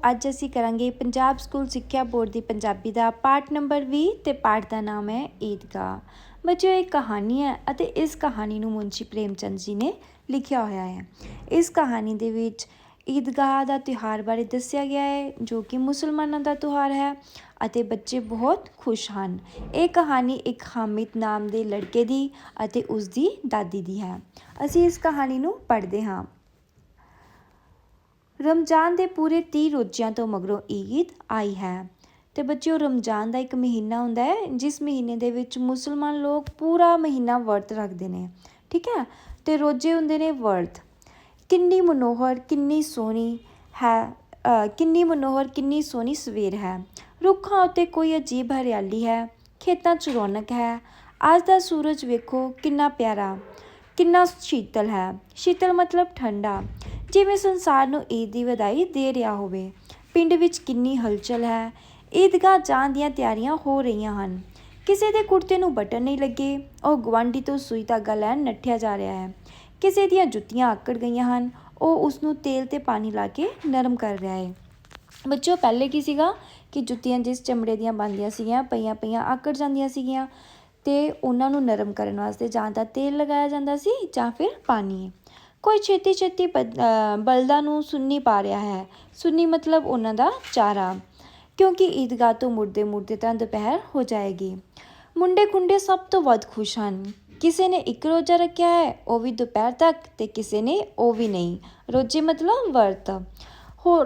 ਅੱਜ ਅਸੀਂ ਕਰਾਂਗੇ ਪੰਜਾਬ ਸਕੂਲ ਸਿੱਖਿਆ ਬੋਰਡ ਦੀ ਪੰਜਾਬੀ ਦਾ ਪਾਠ ਨੰਬਰ 20 ਤੇ ਪਾਠ ਦਾ ਨਾਮ ਹੈ ਈਦਗਾਹ। ਬੱਚਿਓ, ਇਹ ਕਹਾਣੀ ਹੈ ਅਤੇ ਇਸ ਕਹਾਣੀ ਨੂੰ ਮੁਨਸ਼ੀ ਪ੍ਰੇਮ ਚੰਦ ਜੀ ਨੇ ਲਿਖਿਆ ਹੋਇਆ ਹੈ। ਇਸ ਕਹਾਣੀ ਦੇ ਵਿੱਚ ਈਦਗਾਹ ਦਾ ਤਿਉਹਾਰ ਬਾਰੇ ਦੱਸਿਆ ਗਿਆ ਹੈ, ਜੋ ਕਿ ਮੁਸਲਮਾਨਾਂ ਦਾ ਤਿਉਹਾਰ ਹੈ ਅਤੇ ਬੱਚੇ ਬਹੁਤ ਖੁਸ਼ ਹਨ। ਇਹ ਕਹਾਣੀ ਇੱਕ ਹਾਮਿਦ ਨਾਮ ਦੇ ਲੜਕੇ ਦੀ ਅਤੇ ਉਸ ਦੀ ਦਾਦੀ ਦੀ ਹੈ। ਅਸੀਂ ਇਸ ਕਹਾਣੀ ਨੂੰ ਪੜ੍ਹਦੇ ਹਾਂ। ਰਮਜ਼ਾਨ ਦੇ ਪੂਰੇ 30 ਰੋਜ਼ਿਆਂ ਤੋਂ ਮਗਰੋਂ ਈਦ ਆਈ ਹੈ। ਤੇ ਬੱਚਿਓ, ਰਮਜ਼ਾਨ ਦਾ ਇੱਕ ਮਹੀਨਾ ਹੁੰਦਾ ਹੈ ਜਿਸ ਮਹੀਨੇ ਦੇ ਵਿੱਚ ਮੁਸਲਮਾਨ ਲੋਕ ਪੂਰਾ ਮਹੀਨਾ ਵਰਤ ਰੱਖਦੇ ਨੇ, ਠੀਕ ਹੈ। ਤੇ ਰੋਜ਼ੇ ਹੁੰਦੇ ਨੇ ਵਰਤ। ਕਿੰਨੀ ਮਨੋਹਰ, ਕਿੰਨੀ ਸੋਹਣੀ ਸਵੇਰ ਹੈ। ਰੁੱਖਾਂ ਉੱਤੇ ਕੋਈ ਅਜੀਬ ਹਰਿਆਲੀ ਹੈ, ਖੇਤਾਂ 'ਚ ਰੌਣਕ ਹੈ। ਅੱਜ ਦਾ ਸੂਰਜ ਵੇਖੋ ਕਿੰਨਾ ਪਿਆਰਾ, ਕਿੰਨਾ ਸ਼ੀਤਲ ਹੈ। ਸ਼ੀਤਲ ਮਤਲਬ ਠੰਡਾ, ਜਿਵੇਂ ਸੰਸਾਰ ਨੂੰ ਈਦ ਦੀ ਵਧਾਈ ਦੇ ਰਿਹਾ ਹੋਵੇ। ਪਿੰਡ ਵਿੱਚ ਕਿੰਨੀ ਹਲਚਲ ਹੈ। ਈਦਗਾਹ ਜਾਣ ਦੀਆਂ ਤਿਆਰੀਆਂ ਹੋ ਰਹੀਆਂ ਹਨ। ਕਿਸੇ ਦੇ ਕੁੜਤੇ ਨੂੰ ਬਟਨ ਨਹੀਂ ਲੱਗੇ, ਉਹ ਗੁਆਂਢੀ ਤੋਂ ਸੂਈ ਧਾਗਾ ਲੈਣ ਨੱਠਿਆ ਜਾ ਰਿਹਾ ਹੈ। ਕਿਸੇ ਦੀਆਂ ਜੁੱਤੀਆਂ ਆਕੜ ਗਈਆਂ ਹਨ, ਉਹ ਉਸ ਨੂੰ ਤੇਲ ਤੇ ਪਾਣੀ ਲਾ ਕੇ ਨਰਮ ਕਰ ਰਿਹਾ ਹੈ। ਬੱਚਿਓ, ਪਹਿਲੇ ਕੀ ਸੀਗਾ ਕਿ ਜੁੱਤੀਆਂ ਜਿਸ ਚਮੜੇ ਦੀਆਂ ਬਣਦੀਆਂ ਸੀਗੀਆਂ, ਪਈਆਂ ਆਕੜ ਜਾਂਦੀਆਂ ਸੀਗੀਆਂ ਤੇ ਉਹਨਾਂ ਨੂੰ ਨਰਮ ਕਰਨ ਵਾਸਤੇ ਜਾਂ ਤਾਂ ਤੇਲ ਲਗਾਇਆ ਜਾਂਦਾ ਸੀ ਜਾਂ ਫਿਰ ਪਾਣੀ। ਕੋਈ ਛੇਤੀ ਬਲਦਾਂ ਨੂੰ ਸੁੰਨੀ ਪਾ ਰਿਹਾ ਹੈ। ਸੁੰਨੀ ਮਤਲਬ ਉਹਨਾਂ ਦਾ ਚਾਰਾ, ਕਿਉਂਕਿ ਈਦਗਾਹ ਤੋਂ ਮੁੜਦੇ ਤਾਂ ਦੁਪਹਿਰ ਹੋ ਜਾਏਗੀ। ਮੁੰਡੇ ਕੁੰਡੇ ਸਭ ਤੋਂ ਵੱਧ ਖੁਸ਼ ਹਨ। ਕਿਸੇ ਨੇ ਇੱਕ ਰੋਜ਼ਾ ਰੱਖਿਆ ਹੈ, ਉਹ ਵੀ ਦੁਪਹਿਰ ਤੱਕ, ਤੇ ਕਿਸੇ ਨੇ ਉਹ ਵੀ ਨਹੀਂ। ਰੋਜ਼ੇ ਮਤਲਬ ਵਰਤ।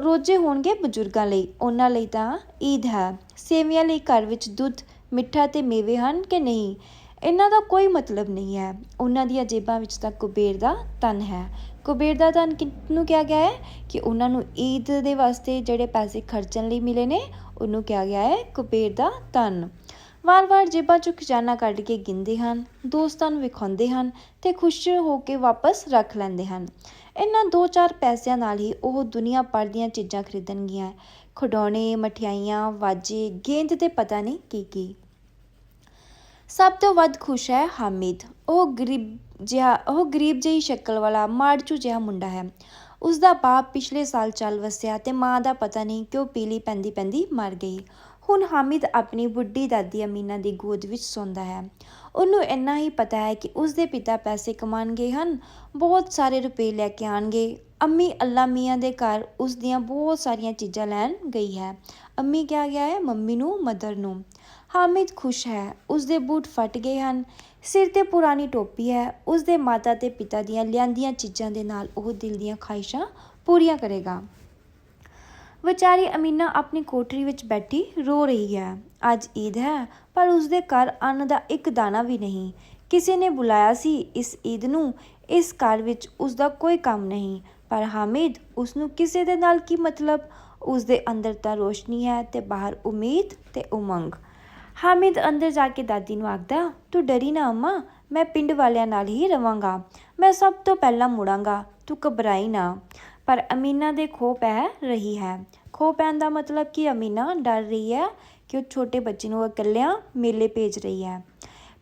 ਰੋਜ਼ੇ ਹੋਣਗੇ ਬਜ਼ੁਰਗਾਂ ਲਈ, ਉਹਨਾਂ ਲਈ ਤਾਂ ਈਦ ਹੈ। ਸੇਵੀਆਂ ਲਈ ਘਰ ਵਿੱਚ ਦੁੱਧ, ਮਿੱਠਾ ਤੇ ਮੇਵੇ ਹਨ ਕਿ ਨਹੀਂ, ਇਹਨਾਂ ਦਾ ਕੋਈ ਮਤਲਬ ਨਹੀਂ ਹੈ। ਉਹਨਾਂ ਦੀਆਂ ਜੇਬਾਂ ਵਿੱਚ ਤਾਂ ਕੁਬੇਰ ਦਾ ਧਨ ਹੈ। ਕੁਬੇਰ ਦਾ ਧਨ ਕਿਹਨੂੰ ਕਿਹਾ ਗਿਆ ਹੈ ਕਿ ਉਹਨਾਂ ਨੂੰ ਈਦ ਦੇ ਵਾਸਤੇ ਜਿਹੜੇ ਪੈਸੇ ਖਰਚਣ ਲਈ ਮਿਲੇ ਨੇ, ਉਹਨੂੰ ਕਿਹਾ ਗਿਆ ਹੈ ਕੁਬੇਰ ਦਾ ਧਨ। ਵਾਰ-ਵਾਰ ਜੇਬਾਂ 'ਚੋਂ ਖਜ਼ਾਨਾ ਕੱਢ ਕੇ ਗਿਣਦੇ ਹਨ, ਦੋਸਤਾਂ ਨੂੰ ਵਿਖਾਉਂਦੇ ਹਨ ਤੇ ਖੁਸ਼ ਹੋ ਕੇ ਵਾਪਸ ਰੱਖ ਲੈਂਦੇ ਹਨ। ਇਹਨਾਂ 2-4 ਪੈਸਿਆਂ ਨਾਲ ਹੀ ਉਹ ਦੁਨੀਆ ਭਰ ਦੀਆਂ ਚੀਜ਼ਾਂ ਖਰੀਦਣਗੀਆਂ, ਖਿਡੌਣੇ, ਮਠਿਆਈਆਂ, ਵਾਜੇ, ਗੇਂਦ ਤੇ ਪਤਾ ਨਹੀਂ ਕੀ। ਸਭ ਤੋਂ ਵੱਧ ਖੁਸ਼ ਹੈ ਹਾਮਿਦ। ਉਹ ਗਰੀਬ ਜਿਹੀ ਸ਼ਕਲ ਵਾਲਾ ਮਾੜਚੂ ਜਿਹਾ ਮੁੰਡਾ ਹੈ। ਉਸਦਾ ਬਾਪ ਪਿਛਲੇ ਸਾਲ ਚੱਲ ਵਸਿਆ ਤੇ ਮਾਂ ਦਾ ਪਤਾ ਨਹੀਂ ਕਿਉਂ ਪੀਲੀ ਪੈਂਦੀ ਮਰ ਗਈ। ਹੁਣ ਹਾਮਿਦ ਆਪਣੀ ਬੁੱਢੀ ਦਾਦੀ ਅਮੀਨਾ ਦੀ ਗੋਦ ਵਿੱਚ ਸੌਂਦਾ ਹੈ। ਉਹਨੂੰ ਇੰਨਾ ਹੀ ਪਤਾ ਹੈ ਕਿ ਉਸਦੇ ਪਿਤਾ ਪੈਸੇ ਕਮਾਉਣ ਗਏ ਹਨ, ਬਹੁਤ ਸਾਰੇ ਰੁਪਏ ਲੈ ਕੇ ਆਉਣਗੇ। ਅੰਮੀ ਅੱਲਾ ਮੀਆਂ ਦੇ ਘਰ ਉਸ ਦੀਆਂ ਬਹੁਤ ਸਾਰੀਆਂ ਚੀਜ਼ਾਂ ਲੈਣ ਗਈ ਹੈ। ਅੰਮੀ ਕਿਹਾ ਗਿਆ ਹੈ ਮੰਮੀ ਨੂੰ, ਮਦਰ ਨੂੰ। ਹਾਮਿਦ ਖੁਸ਼ ਹੈ। ਉਸਦੇ ਬੂਟ ਫਟ ਗਏ ਹਨ, ਸਿਰ ਤੇ ਪੁਰਾਣੀ ਟੋਪੀ ਹੈ। ਉਸਦੇ ਮਾਤਾ ਤੇ ਪਿਤਾ ਦੀਆਂ ਲਿਆਂਦੀਆਂ ਚੀਜ਼ਾਂ ਦੇ ਨਾਲ ਉਹ ਦਿਲ ਦੀਆਂ ਖਾਹਿਸ਼ਾਂ ਪੂਰੀਆਂ ਕਰੇਗਾ। ਵਿਚਾਰੀ ਅਮੀਨਾ ਆਪਣੀ ਕੋਠੜੀ ਵਿੱਚ ਬੈਠੀ ਰੋ ਰਹੀ ਹੈ। ਅੱਜ ਈਦ ਹੈ, ਪਰ ਉਸਦੇ ਘਰ ਅੰਨ ਦਾ ਇੱਕ ਦਾਣਾ ਵੀ ਨਹੀਂ। ਕਿਸੇ ਨੇ ਬੁਲਾਇਆ ਸੀ ਇਸ ਈਦ ਨੂੰ। ਇਸ ਘਰ ਵਿੱਚ ਉਸਦਾ ਕੋਈ ਕੰਮ ਨਹੀਂ, ਪਰ ਹਾਮਿਦ, ਉਸਨੂੰ ਕਿਸੇ ਦੇ ਨਾਲ ਕੀ ਮਤਲਬ। ਉਸਦੇ ਅੰਦਰ ਤਾਂ ਰੋਸ਼ਨੀ ਹੈ ਤੇ ਬਾਹਰ ਉਮੀਦ ਤੇ ਉਮੰਗ। ਹਾਮਿਦ ਅੰਦਰ ਜਾ ਕੇ ਦਾਦੀ ਨੂੰ ਆਖਦਾ, ਤੂੰ ਡਰੀ ਨਾ ਅੰਮਾ, ਮੈਂ ਪਿੰਡ ਵਾਲਿਆਂ ਨਾਲ ਹੀ ਰਵਾਂਗਾ। ਮੈਂ ਸਭ ਤੋਂ ਪਹਿਲਾਂ ਮੁੜਾਂਗਾ, ਤੂੰ ਘਬਰਾਈ ਨਾ। ਪਰ ਅਮੀਨਾ ਦੇ ਖੋਹ ਪੈ ਰਹੀ ਹੈ। ਖੋਹ ਪੈਣ ਦਾ ਮਤਲਬ ਕਿ ਅਮੀਨਾ ਡਰ ਰਹੀ ਹੈ ਕਿ ਉਹ ਛੋਟੇ ਬੱਚੇ ਨੂੰ ਇਕੱਲਿਆਂ ਮੇਲੇ ਭੇਜ ਰਹੀ ਹੈ।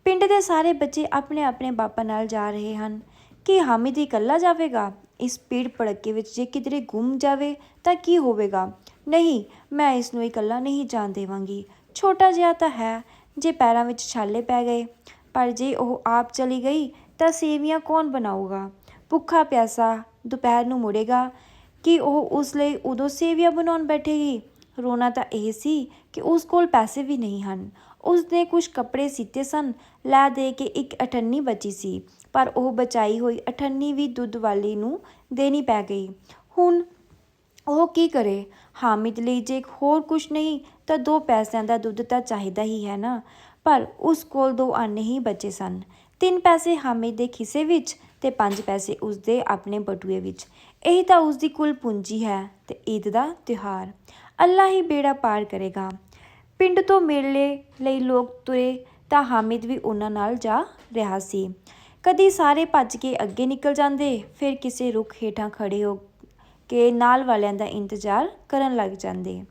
ਪਿੰਡ ਦੇ ਸਾਰੇ ਬੱਚੇ ਆਪਣੇ ਆਪਣੇ ਬਾਪਾਂ ਨਾਲ ਜਾ ਰਹੇ ਹਨ। ਕੀ ਹਾਮਿਦ ਇਕੱਲਾ ਜਾਵੇਗਾ? ਇਸ ਭੀੜ ਭੜੱਕੇ ਵਿੱਚ ਜੇ ਕਿਧਰੇ ਗੁੰਮ ਜਾਵੇ ਤਾਂ ਕੀ ਹੋਵੇਗਾ? ਨਹੀਂ, ਮੈਂ ਇਸ ਨੂੰ ਇਕੱਲਾ ਨਹੀਂ ਜਾਣ ਦੇਵਾਂਗੀ। ਛੋਟਾ ਜਿਹਾ ਤਾਂ ਹੈ, ਜੇ ਪੈਰਾਂ ਵਿੱਚ ਛਾਲੇ ਪੈ ਗਏ। ਪਰ ਜੇ ਉਹ ਆਪ ਚਲੀ ਗਈ ਤਾਂ ਸੇਵੀਆਂ ਕੌਣ ਬਣਾਊਗਾ? ਭੁੱਖਾ ਪਿਆਸਾ ਦੁਪਹਿਰ ਨੂੰ ਮੁੜੇਗਾ। ਕੀ ਉਹ ਉਸ ਲਈ ਉਦੋਂ ਸੇਵੀਆਂ ਬਣਾਉਣ ਬੈਠੇਗੀ? ਰੋਣਾ ਤਾਂ ਇਹ ਸੀ ਕਿ ਉਸ ਕੋਲ ਪੈਸੇ ਵੀ ਨਹੀਂ ਹਨ। ਉਸਨੇ ਕੁਝ ਕੱਪੜੇ ਸੀਤੇ ਸਨ, ਲੈ ਦੇ ਕੇ ਇੱਕ ਅਠੰਨੀ ਬਚੀ ਸੀ, ਪਰ ਉਹ ਬਚਾਈ ਹੋਈ ਅਠੰਨੀ ਵੀ ਦੁੱਧ ਵਾਲੀ ਨੂੰ ਦੇਣੀ ਪੈ ਗਈ। ਹੁਣ ਉਹ ਕੀ ਕਰੇ? ਹਾਮਿਦ ਲਈ ਜੇ ਹੋਰ ਕੁਝ ਨਹੀਂ ਤਾਂ 2 ਪੈਸਿਆਂ ਦਾ ਦੁੱਧ ਤਾਂ ਚਾਹੀਦਾ ਹੀ ਹੈ ਨਾ। ਪਰ ਉਸ ਕੋਲ 2 ਆਨੇ ਹੀ ਬਚੇ ਸਨ। 3 ਪੈਸੇ ਹਾਮਿਦ ਦੇ ਖਿੱਸੇ ਵਿੱਚ ਤੇ 5 ਪੈਸੇ ਉਸਦੇ ਆਪਣੇ ਬਟੂਏ ਵਿੱਚ। ਇਹੀ ਤਾਂ ਉਸਦੀ ਕੁੱਲ ਪੂੰਜੀ ਹੈ। ਤੇ ਈਦ ਦਾ ਤਿਉਹਾਰ ਅੱਲਾ ਹੀ ਬੇੜਾ ਪਾਰ ਕਰੇਗਾ। ਪਿੰਡ ਤੋਂ ਮੇਲੇ ਲਈ ਲੋਕ ਤੁਰੇ ਤਾਂ ਹਾਮਿਦ ਵੀ ਉਹਨਾਂ ਨਾਲ ਜਾ ਰਿਹਾ ਸੀ। ਕਦੀ ਸਾਰੇ ਭੱਜ ਕੇ ਅੱਗੇ ਨਿਕਲ ਜਾਂਦੇ, ਫਿਰ ਕਿਸੇ ਰੁੱਖ ਹੇਠਾਂ ਖੜੇ ਹੋ ਕੇ ਨਾਲ ਵਾਲਿਆਂ ਦਾ ਇੰਤਜ਼ਾਰ ਕਰਨ ਲੱਗ ਜਾਂਦੇ।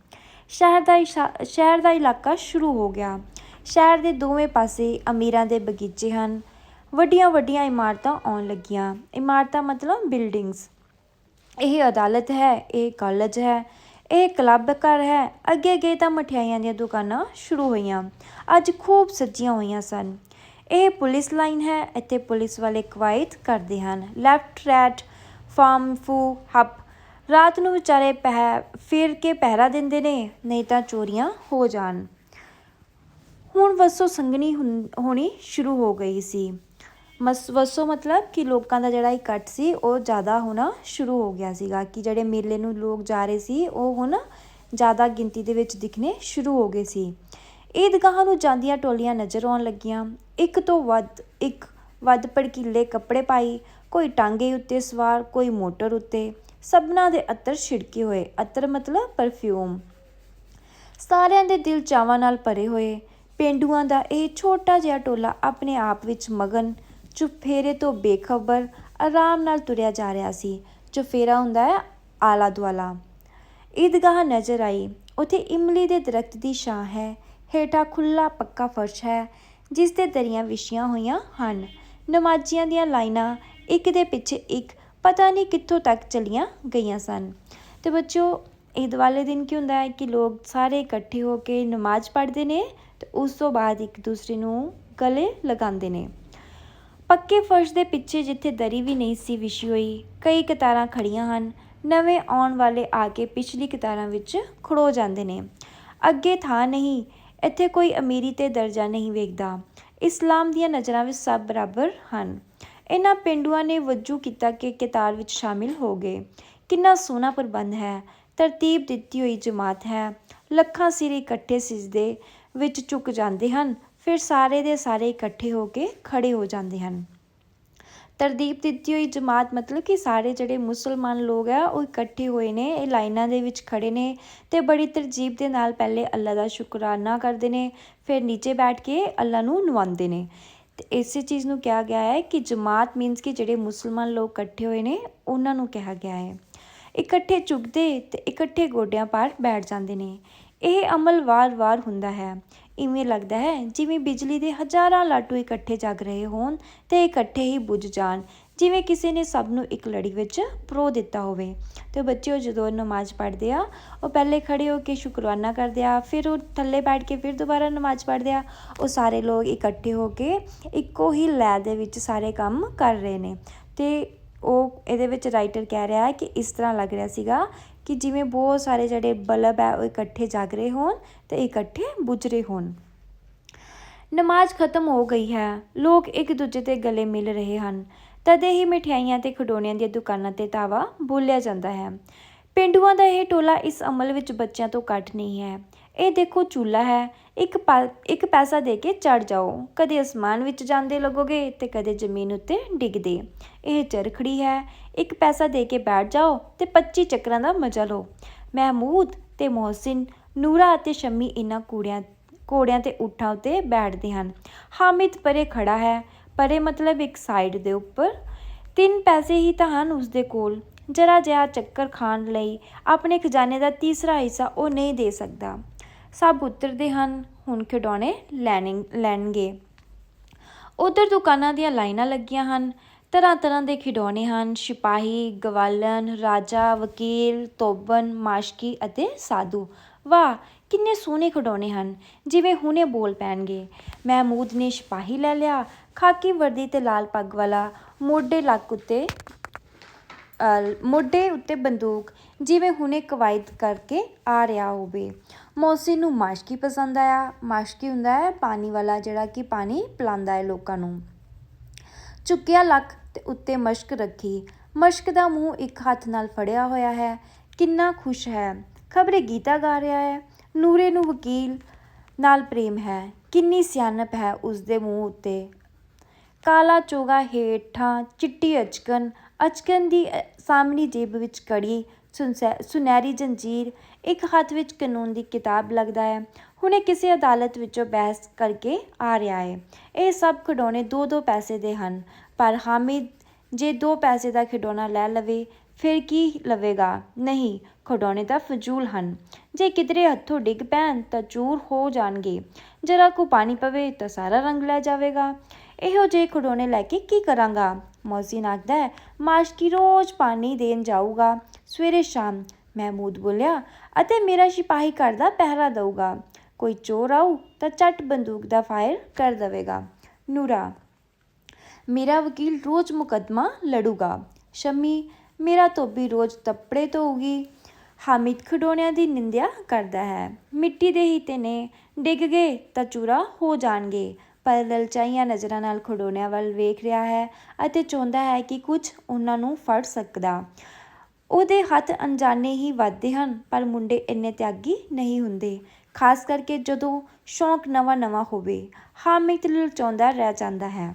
ਸ਼ਹਿਰ ਦਾ ਇਲਾਕਾ ਸ਼ੁਰੂ ਹੋ ਗਿਆ। ਸ਼ਹਿਰ ਦੇ ਦੋਵੇਂ ਪਾਸੇ ਅਮੀਰਾਂ ਦੇ ਬਗੀਚੇ ਹਨ। ਵੱਡੀਆਂ ਇਮਾਰਤਾਂ ਆਉਣ ਲੱਗੀਆਂ। ਇਮਾਰਤਾਂ ਮਤਲਬ ਬਿਲਡਿੰਗਸ। ਇਹ ਅਦਾਲਤ ਹੈ, ਇਹ ਕਾਲਜ ਹੈ, ਇਹ ਕਲੱਬ ਘਰ ਹੈ। ਅੱਗੇ ਗਏ ਤਾਂ ਮਠਿਆਈਆਂ ਦੀਆਂ ਦੁਕਾਨਾਂ ਸ਼ੁਰੂ ਹੋਈਆਂ। ਅੱਜ ਖੂਬ ਸੱਜੀਆਂ ਹੋਈਆਂ ਸਨ। ਇਹ ਪੁਲਿਸ ਲਾਈਨ ਹੈ। ਇੱਥੇ ਪੁਲਿਸ ਵਾਲੇ ਕਵਾਇਤ ਕਰਦੇ ਹਨ। ਲੈਫਟ ਰੈਟ ਫਾਰਮ ਫੂ ਹੱਪ। ਰਾਤ ਨੂੰ ਵਿਚਾਰੇ ਫਿਰ ਕੇ ਪਹਿਰਾ ਦਿੰਦੇ ਨੇ, ਨਹੀਂ ਤਾਂ ਚੋਰੀਆਂ ਹੋ ਜਾਣ। ਹੁਣ ਵਸੋਂ ਸੰਘਣੀ ਹੋਣੀ ਸ਼ੁਰੂ ਹੋ ਗਈ ਸੀ। ਵਸੋਂ ਮਤਲਬ ਕਿ ਲੋਕਾਂ ਦਾ ਜਿਹੜਾ ਇਕੱਠ ਸੀ ਉਹ ਜ਼ਿਆਦਾ ਹੋਣਾ ਸ਼ੁਰੂ ਹੋ ਗਿਆ ਸੀਗਾ, ਕਿ ਜਿਹੜੇ ਮੇਲੇ ਨੂੰ ਲੋਕ ਜਾ ਰਹੇ ਸੀ ਉਹ ਹੁਣ ਜ਼ਿਆਦਾ ਗਿਣਤੀ ਦੇ ਵਿੱਚ ਦਿਖਣੇ ਸ਼ੁਰੂ ਹੋ ਗਏ ਸੀ। ਈਦਗਾਹ ਨੂੰ ਜਾਂਦੀਆਂ ਟੋਲੀਆਂ ਨਜ਼ਰ ਆਉਣ ਲੱਗੀਆਂ। ਇੱਕ ਤੋਂ ਵੱਧ ਭੜਕੀਲੇ ਕੱਪੜੇ ਪਾਈ, ਕੋਈ ਟਾਂਗੇ ਉੱਤੇ ਸਵਾਰ, ਕੋਈ ਮੋਟਰ ਉੱਤੇ। ਸਭਨਾਂ ਦੇ ਅਤਰ ਛਿੜਕੇ ਹੋਏ। ਅਤਰ ਮਤਲਬ ਪਰਫਿਊਮ। ਸਾਰਿਆਂ ਦੇ ਦਿਲ ਚਾਵਾਂ ਨਾਲ ਭਰੇ ਹੋਏ। ਪੇਂਡੂਆਂ ਦਾ ਇਹ ਛੋਟਾ ਜਿਹਾ ਟੋਲਾ ਆਪਣੇ ਆਪ ਵਿੱਚ ਮਗਨ, ਚੁਫੇਰੇ ਤੋਂ ਬੇਖਬਰ ਆਰਾਮ ਨਾਲ ਤੁਰਿਆ ਜਾ ਰਿਹਾ ਸੀ। ਚੁਫੇਰਾ ਹੁੰਦਾ ਹੈ ਆਲਾ ਦੁਆਲਾ। ਈਦਗਾਹ ਨਜ਼ਰ ਆਈ। ਉੱਥੇ ਇਮਲੀ ਦੇ ਦਰਖਤ ਦੀ ਛਾਂ ਹੈ। ਹੇਠਾਂ ਖੁੱਲ੍ਹਾ ਪੱਕਾ ਫਰਸ਼ ਹੈ ਜਿਸ 'ਤੇ ਦਰੀਆਂ ਵਿਛੀਆਂ ਹੋਈਆਂ ਹਨ। ਨਮਾਜ਼ੀਆਂ ਦੀਆਂ ਲਾਈਨਾਂ ਇੱਕ ਦੇ ਪਿੱਛੇ ਇੱਕ ਪਤਾ ਨਹੀਂ ਕਿੱਥੋਂ ਤੱਕ ਚਲੀਆਂ ਗਈਆਂ ਸਨ। ਅਤੇ ਬੱਚਿਓ, ਈਦ ਵਾਲੇ ਦਿਨ ਕੀ ਹੁੰਦਾ ਹੈ ਕਿ ਲੋਕ ਸਾਰੇ ਇਕੱਠੇ ਹੋ ਕੇ ਨਮਾਜ਼ ਪੜ੍ਹਦੇ ਨੇ ਅਤੇ ਉਸ ਤੋਂ ਬਾਅਦ ਇੱਕ ਦੂਸਰੇ ਨੂੰ ਗਲੇ ਲਗਾਉਂਦੇ ਨੇ। ਪੱਕੇ ਫਰਸ਼ ਦੇ ਪਿੱਛੇ ਜਿੱਥੇ ਦਰੀ ਵੀ ਨਹੀਂ ਸੀ ਵਿਛੀ ਹੋਈ, ਕਈ ਕਤਾਰਾਂ ਖੜ੍ਹੀਆਂ ਹਨ। ਨਵੇਂ ਆਉਣ ਵਾਲੇ ਆ ਕੇ ਪਿਛਲੀ ਕਤਾਰਾਂ ਵਿੱਚ ਖੜੋ ਜਾਂਦੇ ਨੇ। ਅੱਗੇ ਥਾਂ ਨਹੀਂ। ਇੱਥੇ ਕੋਈ ਅਮੀਰੀ ਤੇ ਦਰਜਾ ਨਹੀਂ ਵੇਖਦਾ। ਇਸਲਾਮ ਦੀਆਂ ਨਜ਼ਰਾਂ ਵਿੱਚ ਸਭ ਬਰਾਬਰ ਹਨ। ਇਹਨਾਂ ਪੇਂਡੂਆਂ ਨੇ ਵਜੂ ਕੀਤਾ ਕਿ ਕਤਾਰ ਵਿੱਚ ਸ਼ਾਮਿਲ ਹੋ ਗਏ। ਕਿੰਨਾ ਸੋਹਣਾ ਪ੍ਰਬੰਧ ਹੈ। ਤਰਤੀਬ ਦਿੱਤੀ ਹੋਈ ਜਮਾਤ ਹੈ। ਲੱਖਾਂ ਸਿਰ ਇਕੱਠੇ ਸਿਜਦੇ ਵਿੱਚ ਝੁਕ ਜਾਂਦੇ ਹਨ, ਫਿਰ ਸਾਰੇ ਦੇ ਸਾਰੇ ਇਕੱਠੇ ਹੋ ਕੇ ਖੜੇ ਹੋ ਜਾਂਦੇ ਹਨ। ਤਰਤੀਬ ਦਿੱਤੀ ਹੋਈ ਜਮਾਤ ਮਤਲਬ ਕਿ ਸਾਰੇ ਜਿਹੜੇ ਮੁਸਲਮਾਨ ਲੋਕ ਆ ਉਹ ਇਕੱਠੇ ਹੋਏ ਨੇ, ਇਹ ਲਾਈਨਾਂ ਦੇ ਵਿੱਚ ਖੜੇ ਨੇ ਅਤੇ ਬੜੀ ਤਰਜੀਬ ਦੇ ਨਾਲ ਪਹਿਲੇ ਅੱਲਾ ਦਾ ਸ਼ੁਕਰਾਨਾ ਕਰਦੇ ਨੇ, ਫਿਰ ਨੀਚੇ ਬੈਠ ਕੇ ਅੱਲਾ ਨੂੰ ਨਵਾਉਂਦੇ ਨੇ। ਅਤੇ ਇਸੇ ਚੀਜ਼ ਨੂੰ ਕਿਹਾ ਗਿਆ ਹੈ ਕਿ ਜਮਾਤ ਮੀਨਸ ਕਿ ਜਿਹੜੇ ਮੁਸਲਮਾਨ ਲੋਕ ਇਕੱਠੇ ਹੋਏ ਨੇ ਉਹਨਾਂ ਨੂੰ ਕਿਹਾ ਗਿਆ ਹੈ। ਇਕੱਠੇ ਝੁਕਦੇ ਅਤੇ ਇਕੱਠੇ ਗੋਡਿਆਂ ਭਾਰ ਬੈਠ ਜਾਂਦੇ ਨੇ। ਇਹ ਅਮਲ ਵਾਰ-ਵਾਰ ਹੁੰਦਾ ਹੈ। ਇਵੇਂ ਲੱਗਦਾ ਹੈ ਜਿਵੇਂ ਬਿਜਲੀ ਦੇ ਹਜ਼ਾਰਾਂ ਲਾਟੂ ਇਕੱਠੇ ਜਗ ਰਹੇ ਹੋਣ ਅਤੇ ਇਕੱਠੇ ਹੀ ਬੁੱਝ ਜਾਣ, ਜਿਵੇਂ ਕਿਸੇ ਨੇ ਸਭ ਨੂੰ ਇੱਕ ਲੜੀ ਵਿੱਚ ਪਰੋ ਦਿੱਤਾ ਹੋਵੇ। ਅਤੇ ਬੱਚੇ ਜਦੋਂ ਨਮਾਜ਼ ਪੜ੍ਹਦੇ ਆ ਉਹ ਪਹਿਲੇ ਖੜੇ ਹੋ ਕੇ ਸ਼ੁਕਰਾਨਾ ਕਰਦੇ ਆ, ਫਿਰ ਉਹ ਥੱਲੇ ਬੈਠ ਕੇ ਫਿਰ ਦੁਬਾਰਾ ਨਮਾਜ਼ ਪੜ੍ਹਦੇ ਆ। ਉਹ ਸਾਰੇ ਲੋਕ ਇਕੱਠੇ ਹੋ ਕੇ ਇੱਕੋ ਹੀ ਲੈਅ ਦੇ ਵਿੱਚ ਸਾਰੇ ਕੰਮ ਕਰ ਰਹੇ ਨੇ। ਅਤੇ ਉਹ ਇਹਦੇ ਵਿੱਚ ਰਾਈਟਰ ਕਹਿ ਰਿਹਾ ਹੈ ਕਿ ਇਸ ਤਰ੍ਹਾਂ ਲੱਗ ਰਿਹਾ ਸੀਗਾ ਕਿ ਜਿਵੇਂ ਬਹੁਤ ਸਾਰੇ ਜਿਹੜੇ ਬਲਬ ਹੈ ਉਹ ਇਕੱਠੇ ਜਗ ਰਹੇ ਹੋਣ ਅਤੇ ਇਕੱਠੇ ਬੁਝ ਰਹੇ ਹੋਣ। ਨਮਾਜ਼ ਖਤਮ ਹੋ ਗਈ ਹੈ। ਲੋਕ ਇੱਕ ਦੂਜੇ ਦੇ ਗਲੇ ਮਿਲ ਰਹੇ ਹਨ। ਤਦੇ ਹੀ ਮਿਠਾਈਆਂ ਅਤੇ ਖਿਡੌਣਿਆਂ ਦੀਆਂ ਦੁਕਾਨਾਂ 'ਤੇ ਤਾਵਾ ਬੋਲਿਆ ਜਾਂਦਾ ਹੈ। ਪੇਂਡੂਆਂ ਦਾ ਇਹ ਟੋਲਾ ਇਸ ਅਮਲ ਵਿੱਚ ਬੱਚਿਆਂ ਤੋਂ ਘੱਟ ਨਹੀਂ ਹੈ। ਇਹ ਦੇਖੋ ਚੂਲਾ ਹੈ, ਇੱਕ ਪੈਸਾ ਦੇ ਕੇ ਚੜ੍ਹ ਜਾਓ, ਕਦੇ ਅਸਮਾਨ ਵਿੱਚ ਜਾਂਦੇ ਲੱਗੋਗੇ ਅਤੇ ਕਦੇ ਜ਼ਮੀਨ ਉੱਤੇ ਡਿੱਗਦੇ। ਇਹ ਚਰਖੜੀ ਹੈ, ਇੱਕ ਪੈਸਾ ਦੇ ਕੇ ਬੈਠ ਜਾਓ ਅਤੇ 25 ਚੱਕਰਾਂ ਦਾ ਮਜ਼ਾ ਲਓ। ਮਹਿਮੂਦ ਅਤੇ ਮੋਹਸਿਨ, ਨੂਰਾ ਅਤੇ ਸ਼ਮੀ ਇਹਨਾਂ ਘੋੜਿਆਂ ਅਤੇ ਊਠਾਂ ਉੱਤੇ ਬੈਠਦੇ ਹਨ। ਹਾਮਿਦ ਪਰੇ ਖੜਾ ਹੈ। ਪਰੇ ਮਤਲਬ ਇੱਕ ਸਾਈਡ ਦੇ ਉੱਪਰ। 3 ਪੈਸੇ ਹੀ ਤਾਂ ਹਨ ਉਸਦੇ ਕੋਲ। ਜਰਾ ਜਿਹਾ ਚੱਕਰ ਖਾਣ ਲਈ ਆਪਣੇ ਖਜ਼ਾਨੇ ਦਾ ਤੀਸਰਾ ਹਿੱਸਾ ਉਹ ਨਹੀਂ ਦੇ ਸਕਦਾ। ਸਭ ਉਤਰਦੇ ਹਨ। ਹੁਣ ਖਿਡੌਣੇ ਲੈਣਗੇ। ਉੱਧਰ ਦੁਕਾਨਾਂ ਦੀਆਂ ਲਾਈਨਾਂ ਲੱਗੀਆਂ ਹਨ। ਤਰ੍ਹਾਂ ਤਰ੍ਹਾਂ ਦੇ ਖਿਡੌਣੇ ਹਨ। ਸਿਪਾਹੀ, ਗਵਾਲਨ, ਰਾਜਾ, ਵਕੀਲ, ਤੋਬਨ, ਮਾਸ਼ਕੀ ਅਤੇ ਸਾਧੂ। ਵਾਹ, ਕਿੰਨੇ ਸੋਹਣੇ ਖਿਡੌਣੇ ਹਨ, ਜਿਵੇਂ ਹੁਣੇ ਬੋਲ ਪੈਣਗੇ। ਮਹਿਮੂਦ ਨੇ ਸਿਪਾਹੀ ਲੈ ਲਿਆ, ਖਾਕੀ ਵਰਦੀ ਅਤੇ ਲਾਲ ਪੱਗ ਵਾਲਾ, ਮੋਢੇ ਉੱਤੇ ਬੰਦੂਕ, ਜਿਵੇਂ ਹੁਣੇ ਕਵਾਇਦ ਕਰਕੇ ਆ ਰਿਹਾ ਹੋਵੇ। ਮੋਹਸਿਨ ਨੂੰ ਮਾਸ਼ਕੀ ਪਸੰਦ ਆਇਆ। ਮਾਸ਼ਕੀ ਹੁੰਦਾ ਹੈ ਪਾਣੀ ਵਾਲਾ, ਜਿਹੜਾ ਕਿ ਪਾਣੀ ਪਿਲਾਉਂਦਾ ਹੈ ਲੋਕਾਂ ਨੂੰ। ਝੁਕਿਆ ਲੱਕ ਅਤੇ ਉੱਤੇ ਮਸ਼ਕ ਰੱਖੀ। ਮਸ਼ਕ ਦਾ ਮੂੰਹ ਇੱਕ ਹੱਥ ਨਾਲ ਫੜਿਆ ਹੋਇਆ ਹੈ। ਕਿੰਨਾ ਖੁਸ਼ ਹੈ, ਖਬਰੇ ਗੀਤਾ ਗਾ ਰਿਹਾ ਹੈ। ਨੂਰੇ ਨੂੰ ਵਕੀਲ ਨਾਲ ਪ੍ਰੇਮ ਹੈ। ਕਿੰਨੀ ਸਿਆਣਪ ਹੈ ਉਸਦੇ ਮੂੰਹ ਉੱਤੇ। ਕਾਲਾ ਚੋਗਾ ਹੇਠਾਂ ਚਿੱਟੀ ਅਚਕਨ ਦੀ ਸਾਹਮਣੀ ਜੇਬ ਵਿੱਚ ਕੜੀ, ਸੁਨਹਿਰੀ ਜੰਜੀਰ, ਇੱਕ ਹੱਥ ਵਿੱਚ ਕਾਨੂੰਨ ਦੀ ਕਿਤਾਬ ਲੱਗਦਾ ਹੈ। ਹੁਣੇ ਕਿਸੇ ਅਦਾਲਤ ਵਿੱਚੋਂ ਬਹਿਸ ਕਰਕੇ ਆ ਰਿਹਾ ਹੈ। ਇਹ ਸਭ ਖਿਡੌਣੇ 2-2 ਪੈਸੇ ਦੇ ਹਨ, ਪਰ ਹਾਮਿਦ ਜੇ 2 ਪੈਸੇ ਦਾ ਖਿਡੌਣਾ ਲੈ ਲਵੇ ਫਿਰ ਕੀ ਲਵੇਗਾ? ਨਹੀਂ, ਖਿਡੌਣੇ ਤਾਂ ਫਜ਼ੂਲ ਹਨ। ਜੇ ਕਿਧਰੇ ਹੱਥੋਂ ਡਿੱਗ ਪੈਣ ਤਾਂ ਚੂਰ ਹੋ ਜਾਣਗੇ। ਜਰਾ ਕੁ ਪਾਣੀ ਪਵੇ ਤਾਂ ਸਾਰਾ ਰੰਗ ਲੈ ਜਾਵੇਗਾ। ਇਹੋ ਜਿਹੇ ਖਿਡੌਣੇ ਲੈ ਕੇ ਕੀ ਕਰਾਂਗਾ? ਮੋਹਸਿਨ ਆਖਦਾ ਹੈ, ਮਾਸ਼ਕੀ ਰੋਜ਼ ਪਾਣੀ ਦੇਣ ਜਾਊਗਾ, ਸਵੇਰੇ ਸ਼ਾਮ। ਮਹਿਮੂਦ ਬੋਲਿਆ, ਅਤੇ ਮੇਰਾ ਸਿਪਾਹੀ ਘਰ ਦਾ ਪਹਿਰਾ ਦਊਗਾ। ਕੋਈ ਚੋਰ ਆਊ ਤਾਂ ਝੱਟ ਬੰਦੂਕ ਦਾ ਫਾਇਰ ਕਰ ਦੇਵੇਗਾ। ਨੂਰਾ, ਮੇਰਾ ਵਕੀਲ ਰੋਜ਼ ਮੁਕੱਦਮਾ ਲੜੂਗਾ। ਸ਼ਮੀ, ਮੇਰਾ ਧੋਬੀ ਰੋਜ਼ ਕੱਪੜੇ ਧੋਊਗੀ। ਹਾਮਿਦ ਖਿਡੌਣਿਆਂ ਦੀ ਨਿੰਦਿਆ ਕਰਦਾ ਹੈ। ਮਿੱਟੀ ਦੇ ਹੀਤੇ ਨੇ, ਡਿੱਗ ਗਏ ਤਾਂ ਚੂਰਾ ਹੋ ਜਾਣਗੇ। ਪਰ ਲਲਚਾਈਆਂ ਨਜ਼ਰਾਂ ਨਾਲ ਖਿਡੌਣਿਆਂ ਵੱਲ ਵੇਖ ਰਿਹਾ ਹੈ ਅਤੇ ਚਾਹੁੰਦਾ ਹੈ ਕਿ ਕੁਝ ਉਹਨਾਂ ਨੂੰ ਫੜ ਸਕਦਾ। ਉਹਦੇ ਹੱਥ ਅਣਜਾਣੇ ਹੀ ਵੱਧਦੇ ਹਨ, ਪਰ ਮੁੰਡੇ ਇੰਨੇ ਤਿਆਗੀ ਨਹੀਂ ਹੁੰਦੇ, ਖਾਸ ਕਰਕੇ ਜਦੋਂ ਸ਼ੌਂਕ ਨਵਾਂ ਹੋਵੇ। ਹਾਮਿਦ ਲਲਚਾਉਂਦਾ ਰਹਿ ਜਾਂਦਾ ਹੈ।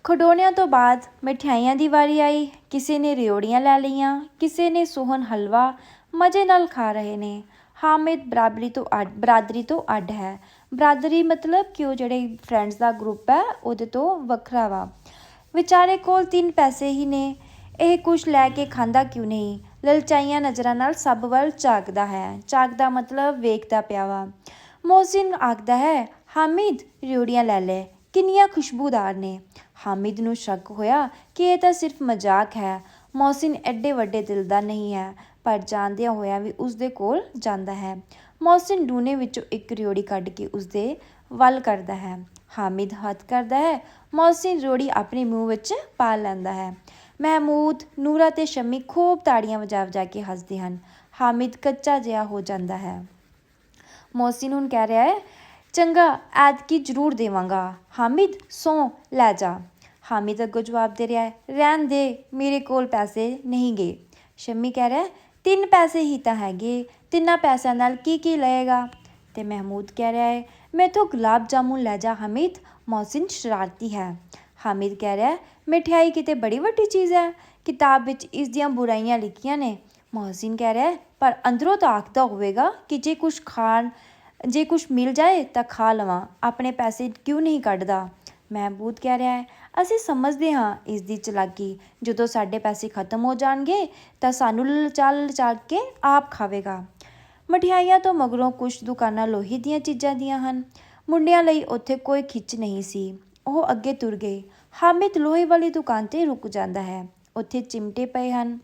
ਖਿਡੌਣਿਆਂ ਤੋਂ ਬਾਅਦ ਮਿਠਾਈਆਂ ਦੀ ਵਾਰੀ ਆਈ। ਕਿਸੇ ਨੇ ਰਿਓੜੀਆਂ ਲੈ ਲਈਆਂ, ਕਿਸੇ ਨੇ ਸੋਹਨ ਹਲਵਾ ਮਜ਼ੇ ਨਾਲ ਖਾ ਰਹੇ ਨੇ। ਹਾਮਿਦ ਬਰਾਦਰੀ ਤੋਂ ਅੱਡ ਹੈ। ਬਰਾਦਰੀ ਮਤਲਬ ਕਿ ਉਹ ਜਿਹੜੇ ਫਰੈਂਡਸ ਦਾ ਗਰੁੱਪ ਹੈ ਉਹਦੇ ਤੋਂ ਵੱਖਰਾ ਵਾ। ਵਿਚਾਰੇ ਕੋਲ 3 ਪੈਸੇ ਹੀ ਨੇ, ਇਹ ਕੁਛ ਲੈ ਕੇ ਖਾਂਦਾ ਕਿਉਂ ਨਹੀਂ? ਲਲਚਾਈਆਂ ਨਜ਼ਰਾਂ ਨਾਲ ਸਭ ਵੱਲ ਝਾਕਦਾ ਹੈ। ਝਾਕਦਾ ਮਤਲਬ ਵੇਖਦਾ ਪਿਆ ਵਾ। ਮੋਹਸਿਨ ਆਖਦਾ ਹੈ, ਹਾਮਿਦ ਰਿਓੜੀਆਂ ਲੈ ਲੈ, ਕਿੰਨੀਆਂ ਖੁਸ਼ਬੂਦਾਰ ਨੇ। ਹਾਮਿਦ ਨੂੰ ਸ਼ੱਕ ਹੋਇਆ ਕਿ ਇਹ ਤਾਂ ਸਿਰਫ ਮਜ਼ਾਕ ਹੈ। ਮੋਹਸਿਨ ਐਡੇ ਵੱਡੇ ਦਿਲ ਦਾ ਨਹੀਂ ਹੈ, ਪਰ ਜਾਣਦਿਆਂ ਹੋਇਆਂ ਵੀ ਉਸਦੇ ਕੋਲ ਜਾਂਦਾ ਹੈ। ਮੋਹਸਿਨ ਡੂਨੇ ਵਿੱਚੋਂ ਇੱਕ ਰਿਓੜੀ ਕੱਢ ਕੇ ਉਸਦੇ ਵੱਲ ਕਰਦਾ ਹੈ। ਹਾਮਿਦ ਹੱਥ ਕਰਦਾ ਹੈ। ਮੋਹਸਿਨ ਰਿਓੜੀ ਆਪਣੇ ਮੂੰਹ ਵਿੱਚ ਪਾ ਲੈਂਦਾ ਹੈ। ਮਹਿਮੂਦ, ਨੂਰਾ ਤੇ ਸ਼ਮੀ ਖੂਬ ਤਾੜੀਆਂ ਵਜਾ ਕੇ ਹੱਸਦੇ ਹਨ। ਹਾਮਿਦ ਕੱਚਾ ਜਿਹਾ ਹੋ ਜਾਂਦਾ ਹੈ। ਮੋਹਸਿਨ ਹੁਣ ਕਹਿ ਰਿਹਾ ਹੈ, ਚੰਗਾ ਐਤਕੀ ਜ਼ਰੂਰ ਦੇਵਾਂਗਾ। ਹਾਮਿਦ, ਸਹੁੰ ਲੈ ਜਾ। ਹਾਮਿਦ ਅੱਗੋਂ ਜਵਾਬ ਦੇ ਰਿਹਾ ਹੈ, ਰਹਿਣ ਦੇ, ਮੇਰੇ ਕੋਲ ਪੈਸੇ ਨਹੀਂ ਗੇ। ਸ਼ਮੀ ਕਹਿ ਰਿਹਾ, 3 ਪੈਸੇ ਹੀ ਤਾਂ ਹੈਗੇ, 3 ਪੈਸਿਆਂ ਨਾਲ ਕੀ ਲਏਗਾ? ਤੇ ਮਹਿਮੂਦ ਕਹਿ ਰਿਹਾ ਹੈ, ਮੈਥੋਂ ਗੁਲਾਬ ਜਾਮੁਨ ਲੈ ਜਾ ਹਾਮਿਦ। ਮੋਹਸਿਨ ਸ਼ਰਾਰਤੀ ਹੈ। ਹਾਮਿਦ ਕਹਿ ਰਿਹਾ, ਮਿਠਾਈ ਕਿਤੇ ਬੜੀ ਵੱਡੀ ਚੀਜ਼ ਹੈ, ਕਿਤਾਬ ਵਿੱਚ ਇਸ ਦੀਆਂ ਬੁਰਾਈਆਂ ਲਿਖੀਆਂ ਨੇ। ਮੋਹਸਿਨ ਕਹਿ ਰਿਹਾ, ਪਰ ਅੰਦਰੋਂ ਤਾਂ ਆਖਦਾ ਹੋਵੇਗਾ ਕਿ ਜੇ ਕੁਛ ਮਿਲ ਜਾਏ ਤਾਂ ਖਾ ਲਵਾਂ, ਆਪਣੇ ਪੈਸੇ ਕਿਉਂ ਨਹੀਂ ਕੱਢਦਾ? ਮਹਿਮੂਦ ਕਹਿ ਰਿਹਾ ਹੈ, ਅਸੀਂ ਸਮਝਦੇ ਹਾਂ ਇਸ ਦੀ ਚਲਾਕੀ, ਜਦੋਂ ਸਾਡੇ ਪੈਸੇ ਖਤਮ ਹੋ ਜਾਣਗੇ ਤਾਂ ਸਾਨੂੰ ਲਲਚਾ ਕੇ ਆਪ ਖਾਵੇਗਾ। ਮਠਿਆਈਆਂ ਤੋਂ ਮਗਰੋਂ ਕੁਛ ਦੁਕਾਨਾਂ ਲੋਹੇ ਦੀਆਂ ਚੀਜ਼ਾਂ ਦੀਆਂ ਹਨ। ਮੁੰਡਿਆਂ ਲਈ ਉੱਥੇ ਕੋਈ ਖਿੱਚ ਨਹੀਂ ਸੀ। ਉਹ ਅੱਗੇ ਤੁਰ ਗਏ। ਹਾਮਿਦ ਲੋਹੇ ਵਾਲੀ ਦੁਕਾਨ 'ਤੇ ਰੁਕ ਜਾਂਦਾ ਹੈ। ਉੱਥੇ ਚਿਮਟੇ ਪਏ ਹਨ।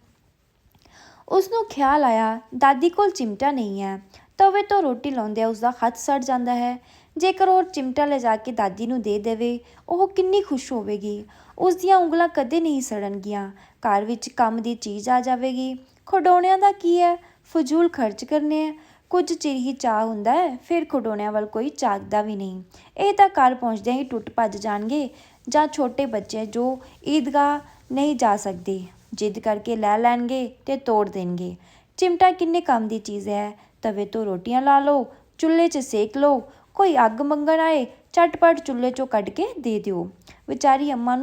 ਉਸਨੂੰ ਖਿਆਲ ਆਇਆ, ਦਾਦੀ ਕੋਲ ਚਿਮਟਾ ਨਹੀਂ ਹੈ। ਤਵੇ ਤੋਂ ਰੋਟੀ ਲਾਉਂਦਿਆਂ ਉਸਦਾ ਹੱਥ ਸੜ ਜਾਂਦਾ ਹੈ। ਜੇਕਰ ਉਹ ਚਿਮਟਾ ਲਿਜਾ ਕੇ ਦਾਦੀ ਨੂੰ ਦੇ ਦੇਵੇ, ਉਹ ਕਿੰਨੀ ਖੁਸ਼ ਹੋਵੇਗੀ। ਉਸਦੀਆਂ ਉਂਗਲਾਂ ਕਦੇ ਨਹੀਂ ਸੜਨਗੀਆਂ। ਘਰ ਵਿੱਚ ਕੰਮ ਦੀ ਚੀਜ਼ ਆ ਜਾਵੇਗੀ। ਖਿਡੌਣਿਆਂ ਦਾ ਕੀ ਹੈ, ਫਜ਼ੂਲ ਖਰਚ ਕਰਨੇ ਹੈ। ਕੁਝ ਚਿਰ ਹੀ ਚਾਅ ਹੁੰਦਾ ਹੈ, ਫਿਰ ਖਿਡੌਣਿਆਂ ਵੱਲ ਕੋਈ ਝਾਕਦਾ ਵੀ ਨਹੀਂ। ਇਹ ਤਾਂ ਘਰ ਪਹੁੰਚਦਿਆਂ ਹੀ ਟੁੱਟ ਭੱਜ ਜਾਣਗੇ, ਜਾਂ ਛੋਟੇ ਬੱਚੇ ਜੋ ਈਦਗਾਹ ਨਹੀਂ ਜਾ ਸਕਦੇ, ਜਿੱਦ ਕਰਕੇ ਲੈ ਲੈਣਗੇ ਤੇ ਤੋੜ ਦੇਣਗੇ। ਚਿਮਟਾ ਕਿੰਨੇ ਕੰਮ ਦੀ ਚੀਜ਼ ਹੈ। ਤਵੇ ਤੋਂ ਰੋਟੀਆਂ ਲਾ ਲਓ, ਚੁੱਲ੍ਹੇ 'ਚ ਸੇਕ ਲਓ, ਕੋਈ ਅੱਗ ਮੰਗਣ ਆਏ ਝਟਪਟ ਚੁੱਲ੍ਹੇ 'ਚੋਂ ਕੱਢ ਕੇ ਦੇ ਦਿਓ। ਵਿਚਾਰੀ ਅੰਮਾਂ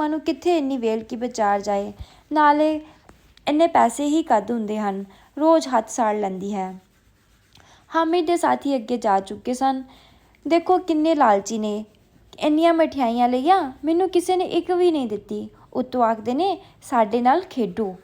ਨੂੰ ਕਿੱਥੇ ਇੰਨੀ ਵੇਲ ਕਿ ਬਾਜ਼ਾਰ ਜਾਏ, ਨਾਲੇ ਇੰਨੇ ਪੈਸੇ ਹੀ ਕਦ ਹੁੰਦੇ ਹਨ, ਰੋਜ਼ ਹੱਥ ਸਾੜ ਲੈਂਦੀ ਹੈ। ਹਾਮਿਦ ਦੇ ਸਾਥੀ ਅੱਗੇ ਜਾ ਚੁੱਕੇ ਸਨ। ਦੇਖੋ ਕਿੰਨੇ ਲਾਲਚੀ ਨੇ, ਇੰਨੀਆਂ ਮਠਿਆਈਆਂ ਲਈਆਂ, ਮੈਨੂੰ ਕਿਸੇ ਨੇ ਇੱਕ ਵੀ ਨਹੀਂ ਦਿੱਤੀ। ਉੱਤੋਂ ਆਖਦੇ ਨੇ ਸਾਡੇ ਨਾਲ ਖੇਡੋ,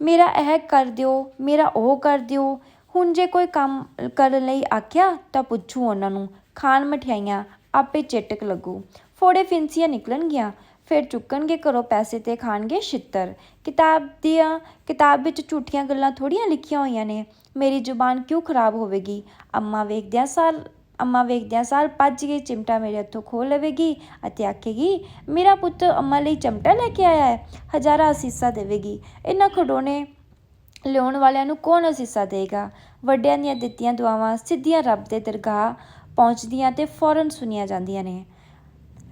ਮੇਰਾ ਇਹ ਕਰ ਦਿਓ, ਮੇਰਾ ਉਹ ਕਰ ਦਿਓ। ਹੁਣ ਜੇ ਕੋਈ ਕੰਮ ਕਰਨ ਲਈ ਆਖਿਆ ਤਾਂ ਪੁੱਛੂ ਉਹਨਾਂ ਨੂੰ, ਖਾਣ ਮਠਿਆਈਆਂ, ਆਪੇ ਚੇਟਕ ਲੱਗੂ। ਫੋੜੇ ਫਿੰਸੀਆਂ ਨਿਕਲਣਗੀਆਂ, ਫਿਰ ਚੁੱਕਣਗੇ ਘਰੋਂ ਪੈਸੇ ਤੇ ਖਾਣਗੇ ਛਿੱਤਰ। ਕਿਤਾਬ ਵਿੱਚ ਝੂਠੀਆਂ ਗੱਲਾਂ ਥੋੜ੍ਹੀਆਂ ਲਿਖੀਆਂ ਹੋਈਆਂ ਨੇ। ਮੇਰੀ ਜ਼ੁਬਾਨ ਕਿਉਂ ਖਰਾਬ ਹੋਵੇਗੀ? ਅੰਮਾ ਵੇਖਦਿਆਂ ਸਾਰ ਭੱਜ ਕੇ ਚਿਮਟਾ ਮੇਰੇ ਹੱਥੋਂ ਖੋਹ ਲਵੇਗੀ ਅਤੇ ਆਖੇਗੀ, ਮੇਰਾ ਪੁੱਤ ਅੰਮਾ ਲਈ ਚਮਟਾ ਲੈ ਕੇ ਆਇਆ ਹੈ, ਹਜ਼ਾਰਾਂ ਅਸੀਸਾਂ ਦੇਵੇਗੀ। ਇਹਨਾਂ ਖਿਡੌਣੇ ਲਿਆਉਣ ਵਾਲਿਆਂ ਨੂੰ ਕੌਣ ਅਸੀਸਾਂ ਦੇਗਾ? ਵੱਡਿਆਂ ਦੀਆਂ ਦਿੱਤੀਆਂ ਦੁਆਵਾਂ ਸਿੱਧੀਆਂ ਰੱਬ ਦੇ ਦਰਗਾਹ ਪਹੁੰਚਦੀਆਂ ਤੇ ਫੌਰਨ ਸੁਣੀਆਂ ਜਾਂਦੀਆਂ ਨੇ।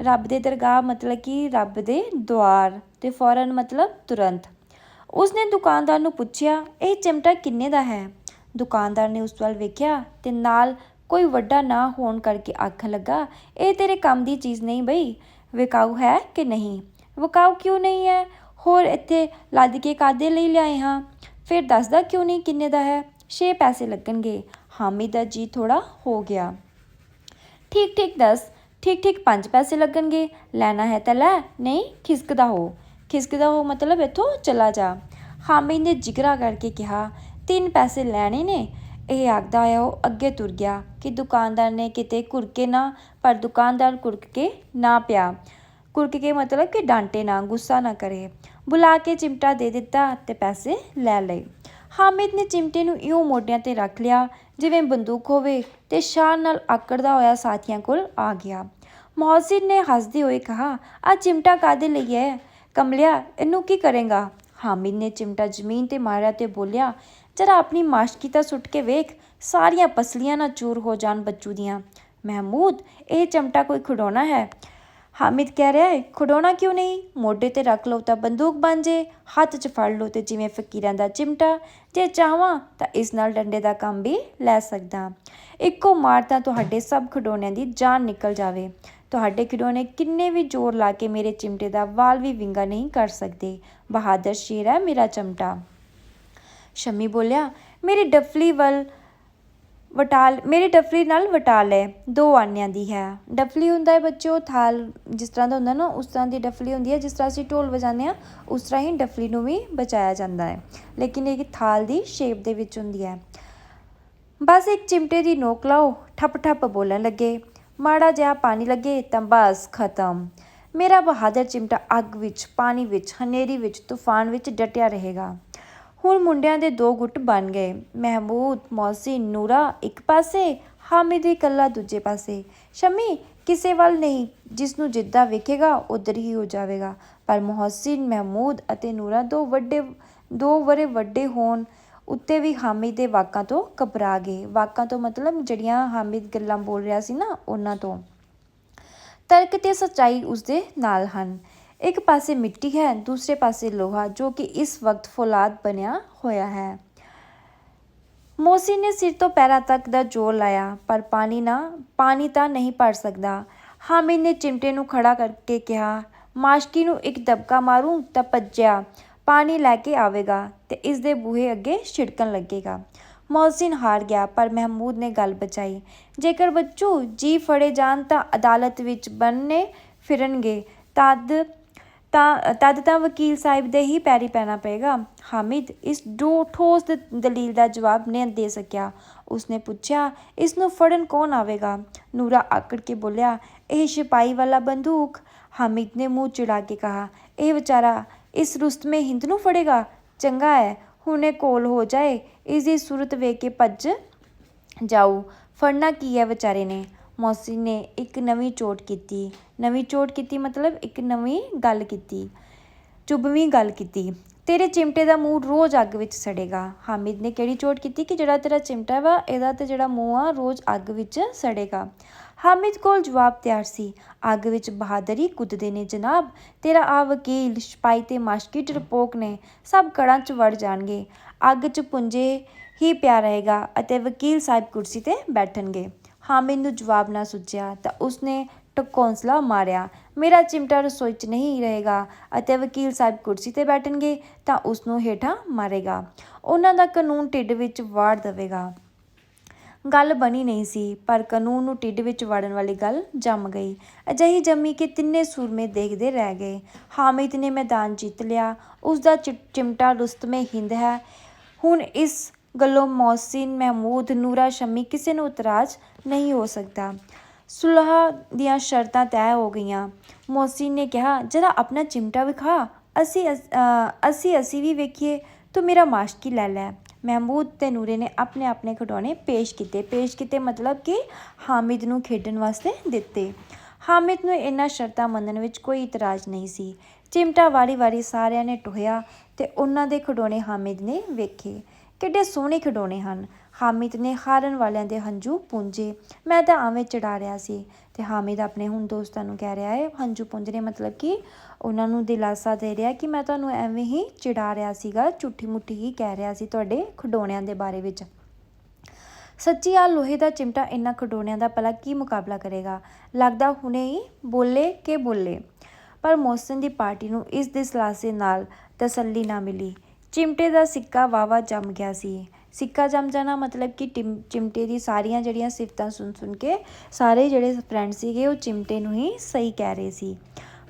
ਰੱਬ ਦੇ ਦਰਗਾਹ ਮਤਲਬ ਕਿ ਰੱਬ ਦੇ ਦੁਆਰ, ਤੇ ਫੌਰਨ ਮਤਲਬ ਤੁਰੰਤ। ਉਸਨੇ ਦੁਕਾਨਦਾਰ ਨੂੰ ਪੁੱਛਿਆ, ਇਹ ਚਿਮਟਾ ਕਿੰਨੇ ਦਾ ਹੈ? ਦੁਕਾਨਦਾਰ ਨੇ ਉਸ ਵੱਲ ਵੇਖਿਆ ਤੇ ਨਾਲ ਕੋਈ ਵੱਡਾ ਨਾ ਹੋਣ ਕਰਕੇ ਆਖਣ ਲੱਗਾ, ਇਹ ਤੇਰੇ ਕੰਮ ਦੀ ਚੀਜ਼ ਨਹੀਂ ਬਈ, ਵਿਕਾਊ ਹੈ ਕਿ ਨਹੀਂ? ਵਿਕਾਊ ਕਿਉਂ ਨਹੀਂ ਹੈ? ਹੋਰ ਇੱਥੇ ਲੱਦ ਕੇ ਕਾਹਦੇ ਲਈ ਲਿਆਏ ਹਾਂ? ਫਿਰ ਦੱਸਦਾ ਕਿਉਂ ਨਹੀਂ ਕਿੰਨੇ ਦਾ ਹੈ? 6 ਪੈਸੇ ਲੱਗਣਗੇ। ਹਾਮਿਦ ਦਾ ਜੀ ਥੋੜ੍ਹਾ ਹੋ ਗਿਆ। ਠੀਕ ਦੱਸ। ਠੀਕ 5 ਪੈਸੇ ਲੱਗਣਗੇ। ਲੈਣਾ ਹੈ ਤਾਂ ਲੈ, ਨਹੀਂ ਖਿਸਕਦਾ ਹੋ ਮਤਲਬ ਇੱਥੋਂ ਚਲਾ ਜਾ। ਹਾਮਿਦ ਨੇ ਜਿਗਰਾ ਕਰਕੇ ਕਿਹਾ, 3 ਪੈਸੇ ਲੈਣੇ ਨੇ। ਇਹ ਆਖਦਾ ਹੋਇਆ ਉਹ ਅੱਗੇ ਤੁਰ ਗਿਆ ਕਿ ਦੁਕਾਨਦਾਰ ਨੇ ਕਿਤੇ ਘੁਰਕੇ ਨਾ, ਪਰ ਦੁਕਾਨਦਾਰ ਘੁਰਕ ਕੇ ਨਾ ਪਿਆ। ਘੁਰਕ ਕੇ ਮਤਲਬ ਕਿ ਡਾਂਟੇ ਨਾ, ਗੁੱਸਾ ਨਾ ਕਰੇ। बुला के चिमटा दे दिता ते पैसे लै लए। हामिद ने चिमटे ਨੂੰ ਇਉਂ ਮੋਢਿਆਂ ਤੇ ਰੱਖ ਲਿਆ ਜਿਵੇਂ ਬੰਦੂਕ ਹੋਵੇ ਤੇ ਸ਼ਾਨ ਨਾਲ ਆਕੜਦਾ ਹੋਇਆ ਸਾਥੀਆਂ ਕੋਲ ਆ ਗਿਆ। ਮੋਹਸਿਨ ਨੇ ਹੱਸਦੇ ਹੋਏ ਕਿਹਾ, ਆ ਚਿਮਟਾ ਕਾਹਦੇ ਲਈ ਹੈ? ਕਮਲਿਆ, ਇਹਨੂੰ ਕੀ ਕਰੇਗਾ? ਹਾਮਿਦ ਨੇ ਚਿਮਟਾ ਜ਼ਮੀਨ ਤੇ ਮਾਰਿਆ ਤੇ ਬੋਲਿਆ, ਜਰਾ ਆਪਣੀ ਮਾਸ਼ਕੀ ਤਾਂ ਸੁੱਟ ਕੇ ਵੇਖ, ਸਾਰੀਆਂ ਪਸਲੀਆਂ ਨਾ ਚੂਰ ਹੋ ਜਾਣ ਬੱਚੂ ਦੀਆਂ। ਮਹਿਮੂਦ, ਇਹ ਚਮਟਾ ਕੋਈ ਖਿਡੌਣਾ ਹੈ? ਹਾਮਿਦ ਕਹਿ ਰਿਹਾ ਹੈ, ਖਿਡੌਣਾ ਕਿਉਂ ਨਹੀਂ? ਮੋਢੇ ਤੇ ਰੱਖ ਲਓ ਤਾਂ ਬੰਦੂਕ ਬਣ ਜੇ, ਹੱਥ 'ਚ ਫੜ ਲਓ ਤੇ ਜਿਵੇਂ ਫਕੀਰਾਂ ਦਾ ਚਿਮਟਾ। ਜੇ ਚਾਹਵਾਂ ਤਾਂ ਇਸ ਨਾਲ ਡੰਡੇ ਦਾ ਕੰਮ ਵੀ ਲੈ ਸਕਦਾ। ਇੱਕੋ ਮਾਰ ਤਾਂ ਤੁਹਾਡੇ ਸਭ ਖਿਡੌਣਿਆਂ ਦੀ ਜਾਨ ਨਿਕਲ ਜਾਵੇ। ਤੁਹਾਡੇ ਖਿਡੌਣੇ ਕਿੰਨੇ ਵੀ ਜ਼ੋਰ ਲਾ ਕੇ ਮੇਰੇ ਚਿਮਟੇ ਦਾ ਵਾਲ ਵੀ ਵਿੰਗਾ ਨਹੀਂ ਕਰ ਸਕਦੇ। ਬਹਾਦਰ ਸ਼ੇਰ ਹੈ ਮੇਰਾ ਚਮਟਾ। ਸ਼ਮੀ ਬੋਲਿਆ, ਮੇਰੀ ਡਫਲੀ ਨਾਲ ਵਟਾ ਲੈ, 2 ਆਨਿਆਂ ਦੀ ਹੈ। ਡਫਲੀ ਹੁੰਦਾ ਹੈ ਬੱਚਿਓ ਥਾਲ, ਜਿਸ ਤਰ੍ਹਾਂ ਦਾ ਹੁੰਦਾ ਨਾ ਉਸ ਤਰ੍ਹਾਂ ਦੀ ਡਫਲੀ ਹੁੰਦੀ ਹੈ। ਜਿਸ ਤਰ੍ਹਾਂ ਅਸੀਂ ਢੋਲ ਵਜਾਉਂਦੇ ਹਾਂ ਉਸ ਤਰ੍ਹਾਂ ਹੀ ਡਫਲੀ ਨੂੰ ਵੀ ਬਜਾਇਆ ਜਾਂਦਾ ਹੈ, ਲੇਕਿਨ ਇਹ ਥਾਲ ਦੀ ਸ਼ੇਪ ਦੇ ਵਿੱਚ ਹੁੰਦੀ ਹੈ। ਬਸ ਇੱਕ ਚਿਮਟੇ ਦੀ ਨੋਕ ਲਾਓ, ਠੱਪ ਠੱਪ ਬੋਲਣ ਲੱਗੇ। ਮਾੜਾ ਜਿਹਾ ਪਾਣੀ ਲੱਗੇ ਤਾਂ ਬਸ ਖਤਮ। ਮੇਰਾ ਬਹਾਦਰ ਚਿਮਟਾ ਅੱਗ ਵਿੱਚ, ਪਾਣੀ ਵਿੱਚ, ਹਨੇਰੀ ਵਿੱਚ, ਤੂਫਾਨ ਵਿੱਚ ਡਟਿਆ ਰਹੇਗਾ। ਹੁਣ ਮੁੰਡਿਆਂ ਦੇ 2 ਗੁੱਟ ਬਣ ਗਏ। ਮਹਿਮੂਦ, ਮੋਹਸਿਨ, ਨੂਰਾ ਇੱਕ ਪਾਸੇ, ਹਾਮਿਦ ਇਕੱਲਾ ਦੂਜੇ ਪਾਸੇ। ਸ਼ਮੀ ਕਿਸੇ ਵੱਲ ਨਹੀਂ, ਜਿਸ ਨੂੰ ਜਿੱਦਾਂ ਵੇਖੇਗਾ ਉੱਧਰ ਹੀ ਹੋ ਜਾਵੇਗਾ। ਪਰ ਮੋਹਸਿਨ, ਮਹਿਮੂਦ ਅਤੇ ਨੂਰਾ 2 ਵਰੇ ਵੱਡੇ ਹੋਣ ਉੱਤੇ ਵੀ ਹਾਮਿਦ ਦੇ ਵਾਕਾਂ ਤੋਂ ਘਬਰਾ ਗਏ। ਵਾਕਾਂ ਤੋਂ ਮਤਲਬ ਜਿਹੜੀਆਂ ਹਾਮਿਦ ਗੱਲਾਂ ਬੋਲ ਰਿਹਾ ਸੀ ਨਾ, ਉਹਨਾਂ ਤੋਂ। ਤਰਕ ਤੇ ਸੱਚਾਈ ਉਸਦੇ ਨਾਲ ਹਨ। ਇੱਕ ਪਾਸੇ ਮਿੱਟੀ ਹੈ, ਦੂਸਰੇ ਪਾਸੇ ਲੋਹਾ, ਜੋ ਕਿ ਇਸ ਵਕਤ ਫੌਲਾਦ ਬਣਿਆ ਹੋਇਆ ਹੈ। ਮੋਹਸਿਨ ਨੇ ਸਿਰ ਤੋਂ ਪੈਰਾਂ ਤੱਕ ਦਾ ਜ਼ੋਰ ਲਾਇਆ, ਪਰ ਪਾਣੀ ਤਾਂ ਨਹੀਂ ਭਰ ਸਕਦਾ। ਹਾਮਿਦ ਨੇ ਚਿਮਟੇ ਨੂੰ ਖੜਾ ਕਰਕੇ ਕਿਹਾ, ਮਾਸ਼ਕੀ ਨੂੰ ਇੱਕ ਦਬਕਾ ਮਾਰੂ ਤਾਂ ਭੱਜਿਆ ਪਾਣੀ ਲੈ ਕੇ ਆਵੇਗਾ ਤੇ ਇਸ ਦੇ ਬੂਹੇ ਅੱਗੇ ਛਿੜਕਣ ਲੱਗੇਗਾ। ਮੋਹਸਿਨ ਹਾਰ ਗਿਆ, ਪਰ ਮਹਿਮੂਦ ਨੇ ਗੱਲ ਬਚਾਈ। ਜੇਕਰ ਬੱਚੂ ਜੀ ਫੜੇ ਜਾਣ ਤਾਂ ਅਦਾਲਤ ਵਿੱਚ ਬੰਨੇ ਫਿਰਨਗੇ, ਤਦ ਤਾਂ ਵਕੀਲ ਸਾਹਿਬ ਦੇ ਹੀ ਪੈਰੀ ਪੈਣਾ ਪਏਗਾ। ਹਾਮਿਦ ਇਸ ਠੋਸ ਦਲੀਲ ਦਾ ਜਵਾਬ ਨਹੀਂ ਦੇ ਸਕਿਆ। ਉਸਨੇ ਪੁੱਛਿਆ, ਇਸ ਨੂੰ ਫੜਨ ਕੌਣ ਆਵੇਗਾ? ਨੂਰਾ ਆਕੜ ਕੇ ਬੋਲਿਆ, ਇਹ ਸਿਪਾਹੀ ਵਾਲਾ ਬੰਦੂਕ। ਹਾਮਿਦ ਨੇ ਮੂੰਹ ਚਿੜਾ ਕੇ ਕਹਾ, ਇਹ ਵਿਚਾਰਾ ਇਸ ਰੁਸਤਮੇ ਹਿੰਦ ਨੂੰ ਫੜੇਗਾ? ਚੰਗਾ ਹੈ, ਹੁਣੇ ਕੋਲ ਹੋ ਜਾਏ, ਇਸ ਦੀ ਸੂਰਤ ਵੇਖ ਕੇ ਭੱਜ ਜਾਊ। ਫੜਨਾ ਕੀ ਹੈ ਵਿਚਾਰੇ ਨੇ? ਮੋਹਸਿਨ ਨੇ ਇੱਕ ਨਵੀਂ ਚੋਟ ਕੀਤੀ ਮਤਲਬ ਇੱਕ ਨਵੀਂ ਗੱਲ ਕੀਤੀ, ਚੁਭਵੀਂ ਗੱਲ ਕੀਤੀ। ਤੇਰੇ ਚਿਮਟੇ ਦਾ ਮੂੰਹ ਰੋਜ਼ ਅੱਗ ਵਿੱਚ ਸੜੇਗਾ। ਹਾਮਿਦ ਨੇ ਕਿਹੜੀ ਚੋਟ ਕੀਤੀ ਕਿ ਜਿਹੜਾ ਤੇਰਾ ਚਿਮਟਾ ਵਾ, ਇਹਦਾ ਤੇ ਜਿਹੜਾ ਮੂੰਹ ਆ ਰੋਜ਼ ਅੱਗ ਵਿੱਚ ਸੜੇਗਾ। ਹਾਮਿਦ ਕੋਲ ਜਵਾਬ ਤਿਆਰ ਸੀ। ਅੱਗ ਵਿੱਚ ਬਹਾਦਰੀ ਕੁੱਦਦੇ ਨੇ ਜਨਾਬ। ਤੇਰਾ ਆ ਵਕੀਲ, ਸਿਪਾਹੀ ਤੇ ਮਾਸ਼ਕੀ ਡਰਪੋਕ ਨੇ, ਸਭ ਕੜਾਂ 'ਚ ਵੜ ਜਾਣਗੇ। ਅੱਗ 'ਚ ਪੁੰਜੇ ਹੀ ਪਿਆ ਰਹੇਗਾ ਅਤੇ ਵਕੀਲ ਸਾਹਿਬ ਕੁਰਸੀ 'ਤੇ ਬੈਠਣਗੇ। ਹਾਮਿਦ ਨੂੰ ਜਵਾਬ ਨਾ ਸੁੱਝਿਆ ਤਾਂ ਉਸਨੇ ਟਕੌਂਸਲਾ ਮਾਰਿਆ, ਮੇਰਾ ਚਿਮਟਾ ਰਸੋਈ 'ਚ ਨਹੀਂ ਰਹੇਗਾ ਅਤੇ ਵਕੀਲ ਸਾਹਿਬ ਕੁਰਸੀ 'ਤੇ ਬੈਠਣਗੇ ਤਾਂ ਉਸਨੂੰ ਹੇਠਾਂ ਮਾਰੇਗਾ, ਉਹਨਾਂ ਦਾ ਕਾਨੂੰਨ ਢਿੱਡ ਵਿੱਚ ਵਾੜ ਦੇਵੇਗਾ। ਗੱਲ ਬਣੀ ਨਹੀਂ ਸੀ, ਪਰ ਕਾਨੂੰਨ ਨੂੰ ਢਿੱਡ ਵਿੱਚ ਵਾੜਨ ਵਾਲੀ ਗੱਲ ਜੰਮ ਗਈ। ਅਜਿਹੀ ਜੰਮੀ ਕਿ ਤਿੰਨੇ ਸੂਰਮੇ ਦੇਖਦੇ ਰਹਿ ਗਏ। ਹਾਮਿਦ ਨੇ ਮੈਦਾਨ ਜਿੱਤ ਲਿਆ। ਉਸਦਾ ਚਿਮਟਾ ਰੁਸਤਮੇ ਹਿੰਦ ਹੈ। ਹੁਣ ਇਸ ਗੱਲੋਂ ਮੋਹਸਿਨ, ਮਹਿਮੂਦ, ਨੂਰਾ, ਸ਼ਮੀ ਕਿਸੇ ਨੂੰ ਇਤਰਾਜ਼ ਨਹੀਂ ਹੋ ਸਕਦਾ। ਸੁਲਹ ਦੀਆਂ ਸ਼ਰਤਾਂ ਤੈਅ ਹੋ ਗਈਆਂ। ਮੋਹਸਿਨ ਨੇ ਕਿਹਾ, ਜਰਾ ਆਪਣਾ ਚਿਮਟਾ ਵਿਖਾ, ਅਸੀਂ ਵੀ ਵੇਖੀਏ। ਤੂੰ ਮੇਰਾ ਮਾਸ਼ਕੀ ਲੈ ਲੈ। ਮਹਿਮੂਦ ਤੇ ਨੂਰੇ ਨੇ ਆਪਣੇ ਆਪਣੇ ਖਿਡੌਣੇ ਪੇਸ਼ ਕੀਤੇ ਮਤਲਬ ਕਿ ਹਾਮਿਦ ਨੂੰ ਖੇਡਣ ਵਾਸਤੇ ਦਿੱਤੇ। ਹਾਮਿਦ ਨੂੰ ਇਹਨਾਂ ਸ਼ਰਤਾਂ ਮੰਨਣ ਵਿੱਚ ਕੋਈ ਇਤਰਾਜ਼ ਨਹੀਂ ਸੀ। ਚਿਮਟਾ ਵਾਰੀ ਸਾਰਿਆਂ ਨੇ ਟੋਹਿਆ ਤੇ ਉਹਨਾਂ ਦੇ ਖਿਡੌਣੇ ਹਾਮਿਦ ਨੇ ਵੇਖੇ। ਕਿੱਡੇ ਸੋਹਣੇ ਖਿਡੌਣੇ ਹਨ। ਹਾਮਿਦ ਨੇ ਹਾਰਨ ਵਾਲਿਆਂ ਦੇ ਹੰਝੂ ਪੂੰਝੇ। ਮੈਂ ਤਾਂ ਐਵੇਂ ਚੜਾ ਰਿਹਾ ਸੀ। ਤੇ ਹਾਮਿਦ ਆਪਣੇ ਹੁਣ ਦੋਸਤਾਂ ਨੂੰ ਕਹਿ ਰਿਹਾ ਹੈ ਹੰਝੂ ਪੂੰਝਣੇ ਮਤਲਬ ਕਿ ਉਹਨਾਂ ਨੂੰ ਦਿਲਾਸਾ ਦੇ ਰਿਹਾ ਕਿ ਮੈਂ ਤੁਹਾਨੂੰ ਐਵੇਂ ਹੀ ਚਿੜਾ ਰਿਹਾ ਸੀਗਾ, ਝੂਠੀ ਮੁੱਠੀ ਹੀ ਕਹਿ ਰਿਹਾ ਸੀ ਤੁਹਾਡੇ ਖਿਡੌਣਿਆਂ ਦੇ ਬਾਰੇ ਵਿੱਚ। ਸੱਚੀ ਆ ਲੋਹੇ ਦਾ ਚਿਮਟਾ ਇਹਨਾਂ ਖਿਡੌਣਿਆਂ ਦਾ ਭਲਾ ਕੀ ਮੁਕਾਬਲਾ ਕਰੇਗਾ? ਲੱਗਦਾ ਹੁਣੇ ਹੀ ਬੋਲੇ। ਪਰ ਮੋਹਸਿਨ ਦੀ ਪਾਰਟੀ ਨੂੰ ਇਸ ਦਿਲਾਸੇ ਨਾਲ ਤਸੱਲੀ ਨਾ ਮਿਲੀ। ਚਿਮਟੇ ਦਾ ਸਿੱਕਾ ਵਾਹਵਾ ਜੰਮ ਗਿਆ ਸੀ। ਸਿੱਕਾ ਜੰਮ ਜਾਣਾ ਮਤਲਬ ਕਿ ਚਿਮਟੇ ਦੀ ਸਾਰੀਆਂ ਜਿਹੜੀਆਂ ਸਿਫਤਾਂ ਸੁਣ ਕੇ ਸਾਰੇ ਜਿਹੜੇ ਫਰੈਂਡ ਸੀਗੇ ਉਹ ਚਿਮਟੇ ਨੂੰ ਹੀ ਸਹੀ ਕਹਿ ਰਹੇ ਸੀ।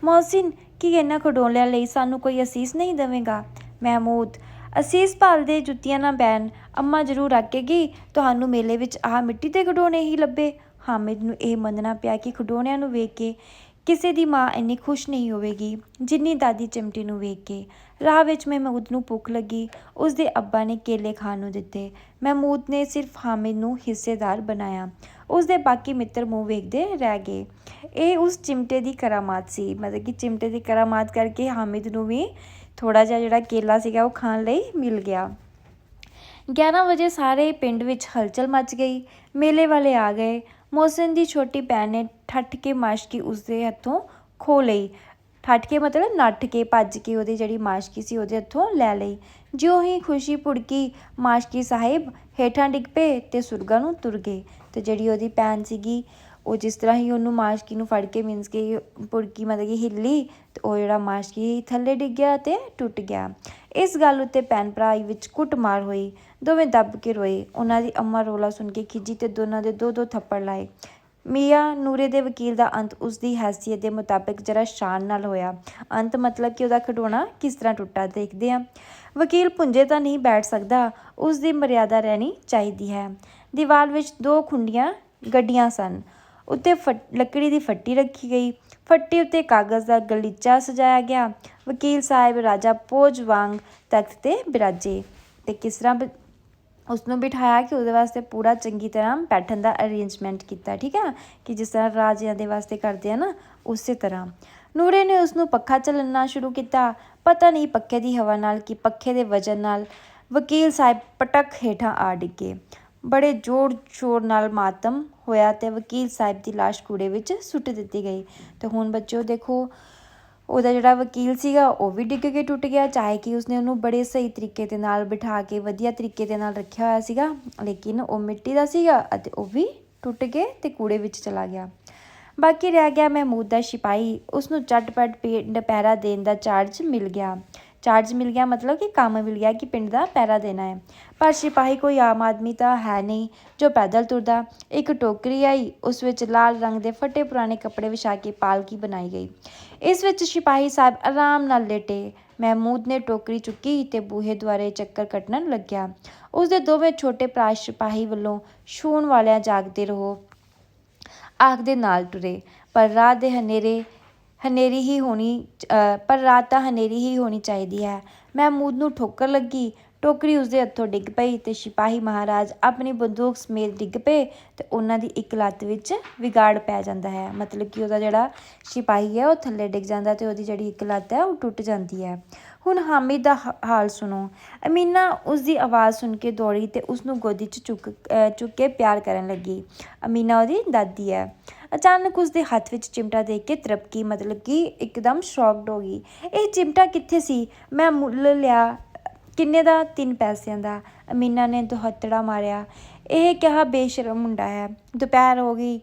ਮੋਹਸਿਨ, ਕੀ ਇਹਨਾਂ ਖਿਡੌਣਿਆਂ ਲਈ ਸਾਨੂੰ ਕੋਈ ਅਸੀਸ ਨਹੀਂ ਦੇਵੇਗਾ? ਮਹਿਮੂਦ, ਅਸੀਸ ਭਾਲਦੇ ਜੁੱਤੀਆਂ ਨਾ ਬੈਣ, ਅੰਮਾ ਜ਼ਰੂਰ ਆਖੇਗੀ ਤੁਹਾਨੂੰ ਮੇਲੇ ਵਿੱਚ ਆਹ ਮਿੱਟੀ ਦੇ ਖਿਡੌਣੇ ਹੀ ਲੱਭੇ। ਹਾਮਿਦ ਨੂੰ ਇਹ ਮੰਨਣਾ ਪਿਆ ਕਿ ਖਿਡੌਣਿਆਂ ਨੂੰ ਵੇਖ ਕੇ ਕਿਸੇ ਦੀ ਮਾਂ ਇੰਨੀ ਖੁਸ਼ ਨਹੀਂ ਹੋਵੇਗੀ ਜਿੰਨੀ ਦਾਦੀ ਚਿਮਟੇ ਨੂੰ ਵੇਖ ਕੇ। ਰਾਹ ਵਿੱਚ ਮਹਿਮੂਦ ਨੂੰ ਭੁੱਖ ਲੱਗੀ। ਉਸਦੇ ਅੱਬਾ ਨੇ ਕੇਲੇ ਖਾਣ ਨੂੰ ਦਿੱਤੇ। ਮਹਿਮੂਦ ਨੇ ਸਿਰਫ ਹਾਮਿਦ ਨੂੰ ਹਿੱਸੇਦਾਰ ਬਣਾਇਆ। ਉਸਦੇ ਬਾਕੀ ਮਿੱਤਰ ਮੂੰਹ ਵੇਖਦੇ ਰਹਿ ਗਏ। ਇਹ ਉਸ ਚਿਮਟੇ ਦੀ ਕਰਾਮਾਤ ਸੀ, ਮਤਲਬ ਕਿ ਚਿਮਟੇ ਦੀ ਕਰਾਮਾਤ ਕਰਕੇ ਹਾਮਿਦ ਨੂੰ ਵੀ ਥੋੜ੍ਹਾ ਜਿਹਾ ਜਿਹੜਾ ਕੇਲਾ ਸੀਗਾ ਉਹ ਖਾਣ ਲਈ ਮਿਲ ਗਿਆ। 11 ਵਜੇ ਸਾਰੇ ਪਿੰਡ ਵਿੱਚ ਹਲਚਲ ਮਚ ਗਈ। ਮੇਲੇ ਵਾਲੇ ਆ ਗਏ। ਮੋਹਸਿਨ ਦੀ ਛੋਟੀ ਭੈਣ ਨੇ ਠੱਠ ਕੇ ਮਾਸ਼ਕੀ ਉਸਦੇ ਹੱਥੋਂ ਖੋਹ ਲਈ। ਠੱਠ ਕੇ ਮਤਲਬ ਨੱਠ ਕੇ ਭੱਜ ਕੇ ਉਹਦੀ ਜਿਹੜੀ ਮਾਸ਼ਕੀ ਸੀ ਉਹਦੇ ਹੱਥੋਂ ਲੈ ਲਈ। ਜਿਉਂ ਹੀ ਖੁਸ਼ੀ ਭੁੜਕੀ ਮਾਸ਼ਕੀ ਸਾਹਿਬ ਹੇਠਾਂ ਡਿੱਗ ਪਏ ਅਤੇ ਸੁਰਗਾਂ ਨੂੰ ਤੁਰ ਗਏ। ਅਤੇ ਜਿਹੜੀ ਉਹਦੀ ਭੈਣ ਸੀਗੀ ਉਹ ਜਿਸ ਤਰ੍ਹਾਂ ਹੀ ਉਹਨੂੰ ਮਾਸ਼ਕੀ ਨੂੰ ਫੜ ਕੇ ਮੀਨਸ ਕਿ ਭੁੜਕੀ ਮਤਲਬ ਕਿ ਹਿੱਲੀ ਅਤੇ ਉਹ ਜਿਹੜਾ ਮਾਸ਼ਕੀ ਥੱਲੇ ਡਿੱਗ ਗਿਆ ਅਤੇ ਟੁੱਟ ਗਿਆ। ਇਸ ਗੱਲ ਉੱਤੇ ਭੈਣ ਭਰਾ ਵਿੱਚ ਕੁੱਟਮਾਰ ਹੋਈ। ਦੋਵੇਂ ਦੱਬ ਕੇ ਰੋਏ। ਉਹਨਾਂ ਦੀ ਅੰਮਾ ਰੌਲਾ ਸੁਣ ਕੇ ਖਿਝੀ ਅਤੇ ਦੋਨਾਂ ਦੇ 2-2 ਥੱਪੜ ਲਾਏ। ਮੀਆਂ ਨੂਰੇ ਦੇ ਵਕੀਲ ਦਾ ਅੰਤ ਉਸਦੀ ਹੈਸੀਅਤ ਦੇ ਮੁਤਾਬਿਕ ਜ਼ਰਾ ਸ਼ਾਨ ਨਾਲ ਹੋਇਆ। ਅੰਤ ਮਤਲਬ ਕਿ ਉਹਦਾ ਖਿਡੌਣਾ ਕਿਸ ਤਰ੍ਹਾਂ ਟੁੱਟਾ। ਦੇਖਦੇ ਹਾਂ। ਵਕੀਲ ਪੁੰਜੇ ਤਾਂ ਨਹੀਂ ਬੈਠ ਸਕਦਾ, ਉਸ ਦੀ ਮਰਿਆਦਾ ਰਹਿਣੀ ਚਾਹੀਦੀ ਹੈ। ਦੀਵਾਰ ਵਿੱਚ 2 ਖੁੰਡੀਆਂ ਗੱਡੀਆਂ ਸਨ। ਉੱਤੇ ਲੱਕੜੀ ਦੀ ਫੱਟੀ ਰੱਖੀ ਗਈ। ਫੱਟੀ ਉੱਤੇ ਕਾਗਜ਼ ਦਾ ਗਲੀਚਾ ਸਜਾਇਆ ਗਿਆ। ਵਕੀਲ ਸਾਹਿਬ ਰਾਜਾ ਭੋਜ ਵਾਂਗ ਤਖਤ 'ਤੇ ਬਿਰਾਜੇ। ਅਤੇ ਕਿਸ ਤਰ੍ਹਾਂ ਉਸਨੂੰ ਬਿਠਾਇਆ ਕਿ ਉਹਦੇ ਵਾਸਤੇ ਪੂਰਾ ਚੰਗੀ ਤਰ੍ਹਾਂ ਬੈਠਣ ਦਾ ਅਰੇਂਜਮੈਂਟ ਕੀਤਾ। ਠੀਕ ਹੈ, ਕਿ ਜਿਸ ਤਰ੍ਹਾਂ ਰਾਜਿਆਂ ਦੇ ਵਾਸਤੇ ਕਰਦੇ ਆ ਨਾ, ਉਸੇ ਤਰ੍ਹਾਂ। ਨੂਰੇ ਨੇ ਉਸਨੂੰ ਪੱਖਾ ਚੱਲਣਾ ਸ਼ੁਰੂ ਕੀਤਾ। ਪਤਾ ਨਹੀਂ ਪੱਖੇ ਦੀ ਹਵਾ ਨਾਲ ਕਿ ਪੱਖੇ ਦੇ ਵਜਨ ਨਾਲ ਵਕੀਲ ਸਾਹਿਬ ਪਟਕ ਹੇਠਾਂ ਆ ਡਿੱਗੇ। ਬੜੇ ਜ਼ੋਰ ਸ਼ੋਰ ਨਾਲ ਮਾਤਮ ਹੋਇਆ ਅਤੇ ਵਕੀਲ ਸਾਹਿਬ ਦੀ ਲਾਸ਼ ਕੂੜੇ ਵਿੱਚ ਸੁੱਟ ਦਿੱਤੀ ਗਈ। ਅਤੇ ਹੁਣ ਬੱਚਿਓ ਦੇਖੋ, ਉਹਦਾ ਜਿਹੜਾ ਵਕੀਲ ਸੀਗਾ ਉਹ ਵੀ ਡਿੱਗ ਕੇ ਟੁੱਟ ਗਿਆ। ਚਾਹੇ ਕਿ ਉਸਨੇ ਉਹਨੂੰ ਬੜੇ ਸਹੀ ਤਰੀਕੇ ਦੇ ਨਾਲ ਬਿਠਾ ਕੇ ਵਧੀਆ ਤਰੀਕੇ ਦੇ ਨਾਲ ਰੱਖਿਆ ਹੋਇਆ ਸੀਗਾ, ਲੇਕਿਨ ਉਹ ਮਿੱਟੀ ਦਾ ਸੀਗਾ ਅਤੇ ਉਹ ਵੀ ਟੁੱਟ ਕੇ ਅਤੇ ਕੂੜੇ ਵਿੱਚ ਚਲਾ ਗਿਆ। ਬਾਕੀ ਰਹਿ ਗਿਆ ਮਹਿਮੂਦ ਦਾ ਸਿਪਾਹੀ। ਉਸਨੂੰ ਝਟਪਟ ਪਿੰਡ ਪਹਿਰਾ ਦੇਣ ਦਾ ਚਾਰਜ ਮਿਲ ਗਿਆ ਮਤਲਬ ਕਿ ਕੰਮ ਮਿਲ ਗਿਆ ਕਿ ਪਿੰਡ ਦਾ ਪਹਿਰਾ ਦੇਣਾ ਹੈ। ਪਰ ਸਿਪਾਹੀ ਕੋਈ ਆਮ ਆਦਮੀ ਤਾਂ ਹੈ ਨਹੀਂ ਜੋ ਪੈਦਲ ਤੁਰਦਾ। ਇੱਕ ਟੋਕਰੀ ਆਈ, ਉਸ ਵਿੱਚ ਲਾਲ ਰੰਗ ਦੇ ਫਟੇ ਪੁਰਾਣੇ ਕੱਪੜੇ ਵਿਛਾ ਕੇ ਪਾਲਕੀ ਬਣਾਈ ਗਈ। ਇਸ ਵਿੱਚ ਸਿਪਾਹੀ ਸਾਹਿਬ ਆਰਾਮ ਨਾਲ ਲੇਟੇ। ਮਹਿਮੂਦ ਨੇ ਟੋਕਰੀ ਚੁੱਕੀ ਅਤੇ ਬੂਹੇ ਦੁਆਰੇ ਚੱਕਰ ਕੱਟਣ ਲੱਗਿਆ। ਉਸਦੇ ਦੋਵੇਂ ਛੋਟੇ ਭਰਾ ਸਿਪਾਹੀ ਵੱਲੋਂ ਛੂਹਣ ਵਾਲਿਆਂ ਜਾਗਦੇ ਰਹੋ ਆਖਦੇ ਨਾਲ ਟੁਰੇ। ਪਰ ਰਾਤ ਤਾਂ ਹਨੇਰੀ ਹੀ ਹੋਣੀ ਚਾਹੀਦੀ ਹੈ। ਮਹਿਮੂਦ ਨੂੰ ਠੋਕਰ ਲੱਗੀ। ਟੋਕਰੀ ਉਸਦੇ ਹੱਥੋਂ ਡਿੱਗ ਪਈ ਅਤੇ ਸਿਪਾਹੀ ਮਹਾਰਾਜ ਆਪਣੀ ਬੰਦੂਕ ਸਮੇਤ ਡਿੱਗ ਪਏ ਅਤੇ ਉਹਨਾਂ ਦੀ ਇੱਕ ਲੱਤ ਵਿੱਚ ਵਿਗਾੜ ਪੈ ਜਾਂਦਾ ਹੈ। ਮਤਲਬ ਕਿ ਉਹਦਾ ਜਿਹੜਾ ਸਿਪਾਹੀ ਹੈ ਉਹ ਥੱਲੇ ਡਿੱਗ ਜਾਂਦਾ ਅਤੇ ਉਹਦੀ ਜਿਹੜੀ ਇੱਕ ਲੱਤ ਹੈ ਉਹ ਟੁੱਟ ਜਾਂਦੀ ਹੈ। ਹੁਣ ਹਾਮਿਦ ਦਾ ਹਾਲ ਸੁਣੋ। ਅਮੀਨਾ ਉਸਦੀ ਆਵਾਜ਼ ਸੁਣ ਕੇ ਦੌੜੀ ਅਤੇ ਉਸਨੂੰ ਗੋਦੀ 'ਚ ਚੁੱਕ ਕੇ ਪਿਆਰ ਕਰਨ ਲੱਗੀ। ਅਮੀਨਾ ਉਹਦੀ ਦਾਦੀ ਹੈ। ਅਚਾਨਕ ਉਸਦੇ ਹੱਥ ਵਿੱਚ ਚਿਮਟਾ ਦੇਖ ਕੇ ਤ੍ਰਪਕੀ, ਮਤਲਬ ਕਿ ਇੱਕਦਮ ਸ਼ੌਕਡ ਹੋ ਗਈ। ਇਹ ਚਿਮਟਾ ਕਿੱਥੇ ਸੀ? ਮੈਂ ਮੁੱਲ ਲਿਆ। ਕਿੰਨੇ ਦਾ? 3 ਪੈਸਿਆਂ ਦਾ। ਅਮੀਨਾ ਨੇ ਦੁਹੱਥੜਾ ਮਾਰਿਆ। ਇਹ ਕਿਹਾ ਬੇਸ਼ਰਮ ਮੁੰਡਾ ਹੈ। ਦੁਪਹਿਰ ਹੋ ਗਈ,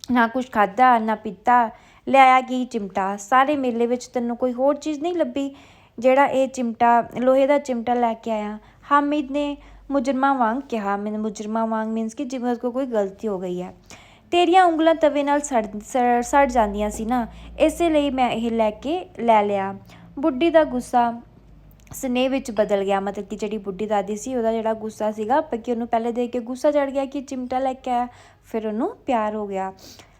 ਨਾ ਕੁਛ ਖਾਧਾ ਨਾ ਪੀਤਾ, ਲਿਆਇਆ ਕੀ ਚਿਮਟਾ? ਸਾਰੇ ਮੇਲੇ ਵਿੱਚ ਤੈਨੂੰ ਕੋਈ ਹੋਰ ਚੀਜ਼ ਨਹੀਂ ਲੱਭੀ ਜਿਹੜਾ ਇਹ ਚਿਮਟਾ, ਲੋਹੇ ਦਾ ਚਿਮਟਾ ਲੈ ਕੇ ਆਇਆ? ਹਾਮਿਦ ਨੇ ਮੁਜਰਮਾਂ ਵਾਂਗ ਕਿਹਾ। ਮੁਜਰਮਾਂ ਵਾਂਗ ਮੀਨਸ ਕਿ ਜਿਵੇਂ ਉਸ ਕੋਲ ਕੋਈ ਗਲਤੀ ਹੋ ਗਈ ਹੈ। ਤੇਰੀਆਂ ਉਂਗਲਾਂ ਤਵੇ ਨਾਲ ਸੜ ਜਾਂਦੀਆਂ ਸੀ ਨਾ, ਇਸੇ ਲਈ ਮੈਂ ਇਹ ਲੈ ਲਿਆ। ਬੁੱਢੀ ਦਾ ਗੁੱਸਾ ਸਨੇਹ ਵਿੱਚ ਬਦਲ ਗਿਆ। ਮਤਲਬ ਕਿ ਜਿਹੜੀ ਬੁੱਢੀ ਦਾਦੀ ਸੀ ਉਹਦਾ ਜਿਹੜਾ ਗੁੱਸਾ ਸੀਗਾ, ਕਿ ਉਹਨੂੰ ਪਹਿਲੇ ਦੇਖ ਕੇ ਗੁੱਸਾ ਚੜ੍ਹ ਗਿਆ ਕਿ ਚਿਮਟਾ ਲੈ ਕੇ ਆਇਆ, ਫਿਰ ਉਹਨੂੰ ਪਿਆਰ ਹੋ ਗਿਆ।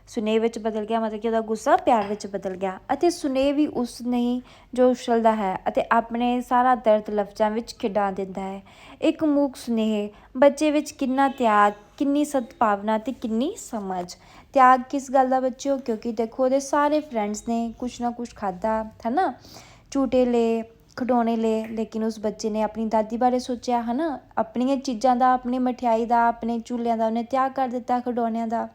ਸੁਨੇਹ ਵਿੱਚ ਬਦਲ ਗਿਆ ਮਤਲਬ ਕਿ ਉਹਦਾ ਗੁੱਸਾ ਪਿਆਰ ਵਿੱਚ ਬਦਲ ਗਿਆ। ਅਤੇ ਸੁਨੇਹ ਵੀ ਉਸ ਨਹੀਂ ਜੋ ਉਛਲਦਾ ਹੈ ਅਤੇ ਆਪਣੇ ਸਾਰਾ ਦਰਦ ਲਫ਼ਜ਼ਾਂ ਵਿੱਚ ਖਿਡਾ ਦਿੰਦਾ ਹੈ। ਇੱਕ ਮੂਕ ਸੁਨੇਹ, ਬੱਚੇ ਵਿੱਚ ਕਿੰਨਾ ਤਿਆਗ, ਕਿੰਨੀ ਸਦਭਾਵਨਾ ਅਤੇ ਕਿੰਨੀ ਸਮਝ। ਤਿਆਗ ਕਿਸ ਗੱਲ ਦਾ ਬੱਚਿਓ? ਕਿਉਂਕਿ ਦੇਖੋ ਉਹਦੇ ਸਾਰੇ ਫਰੈਂਡਸ ਨੇ ਕੁਛ ਨਾ ਕੁਛ ਖਾਧਾ ਹੈ ਨਾ, ਝੂਟੇ ਲਏ, ਖਿਡੌਣੇ ਲਏ, ਲੇਕਿਨ ਉਸ ਬੱਚੇ ਨੇ ਆਪਣੀ ਦਾਦੀ ਬਾਰੇ ਸੋਚਿਆ ਹੈ ਨਾ, ਆਪਣੀਆਂ ਚੀਜ਼ਾਂ ਦਾ, ਆਪਣੀ ਮਠਿਆਈ ਦਾ, ਆਪਣੇ ਝੂਲਿਆਂ ਦਾ ਉਹਨੇ ਤਿਆਗ ਕਰ ਦਿੱਤਾ, ਖਿਡੌਣਿਆਂ ਦਾ।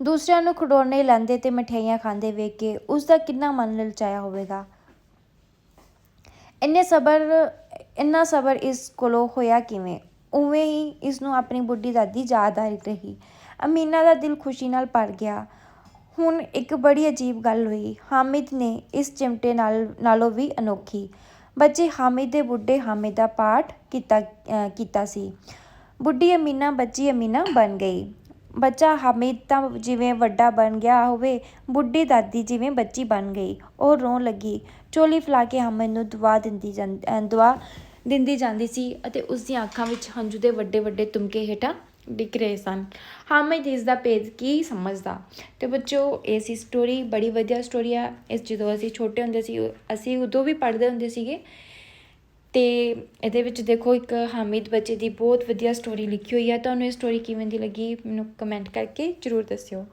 ਦੂਸਰਿਆਂ ਨੂੰ ਖਿਡੌਣੇ ਲੈਂਦੇ ਅਤੇ ਮਠਿਆਈਆਂ ਖਾਂਦੇ ਵੇਖ ਕੇ ਉਸਦਾ ਕਿੰਨਾ ਮਨ ਲਲਚਾਇਆ ਹੋਵੇਗਾ। ਇੰਨਾ ਸਬਰ ਇਸ ਕੋਲੋਂ ਹੋਇਆ ਕਿਵੇਂ? ਉਵੇਂ ਹੀ ਇਸਨੂੰ ਆਪਣੀ ਬੁੱਢੀ ਦਾਦੀ ਯਾਦ ਆ ਰਹੀ। ਅਮੀਨਾ ਦਾ ਦਿਲ ਖੁਸ਼ੀ ਨਾਲ ਭਰ ਗਿਆ। ਹੁਣ ਇੱਕ ਬੜੀ ਅਜੀਬ ਗੱਲ ਹੋਈ। ਹਾਮਿਦ ਨੇ ਇਸ ਚਿਮਟੇ ਨਾਲੋਂ ਵੀ ਅਨੋਖੀ। ਬੱਚੇ ਹਾਮਿਦ ਦੇ ਬੁੱਢੇ ਹਾਮਿਦ ਦਾ ਪਾਠ ਕੀਤਾ ਸੀ। ਬੁੱਢੀ ਅਮੀਨਾ ਬੱਚੀ ਅਮੀਨਾ ਬਣ ਗਈ। ਬੱਚਾ ਹਾਮਿਦ ਤਾਂ ਜਿਵੇਂ ਵੱਡਾ ਬਣ ਗਿਆ ਹੋਵੇ, ਬੁੱਢੀ ਦਾਦੀ ਜਿਵੇਂ ਬੱਚੀ ਬਣ ਗਈ। ਉਹ ਰੋਣ ਲੱਗੀ। ਝੋਲੀ ਫੈਲਾ ਕੇ ਹਾਮਿਦ ਨੂੰ ਦੁਆ ਦਿੰਦੀ ਜਾਂਦੀ ਸੀ ਅਤੇ ਉਸਦੀਆਂ ਅੱਖਾਂ ਵਿੱਚ ਹੰਝੂ ਦੇ ਵੱਡੇ ਵੱਡੇ ਤੁਮਕੇ ਹੇਠਾਂ ਡਿੱਗ ਰਹੇ ਸਨ। ਹਾਮਿਦ ਇਸ ਦਾ ਭੇਦ ਕੀ ਸਮਝਦਾ। ਅਤੇ ਬੱਚੋ ਇਹ ਸੀ ਸਟੋਰੀ, ਬੜੀ ਵਧੀਆ ਸਟੋਰੀ ਆ। ਇਸ ਜਦੋਂ ਅਸੀਂ ਛੋਟੇ ਹੁੰਦੇ ਸੀ ਅਸੀਂ ਉਦੋਂ ਵੀ ਪੜ੍ਹਦੇ ਹੁੰਦੇ ਸੀਗੇ। ਅਤੇ ਇਹਦੇ ਵਿੱਚ ਦੇਖੋ ਇੱਕ ਹਾਮਿਦ ਬੱਚੇ ਦੀ ਬਹੁਤ ਵਧੀਆ ਸਟੋਰੀ ਲਿਖੀ ਹੋਈ ਆ। ਤੁਹਾਨੂੰ ਇਹ ਸਟੋਰੀ ਕਿਵੇਂ ਦੀ ਲੱਗੀ ਮੈਨੂੰ ਕਮੈਂਟ ਕਰਕੇ ਜ਼ਰੂਰ ਦੱਸਿਓ।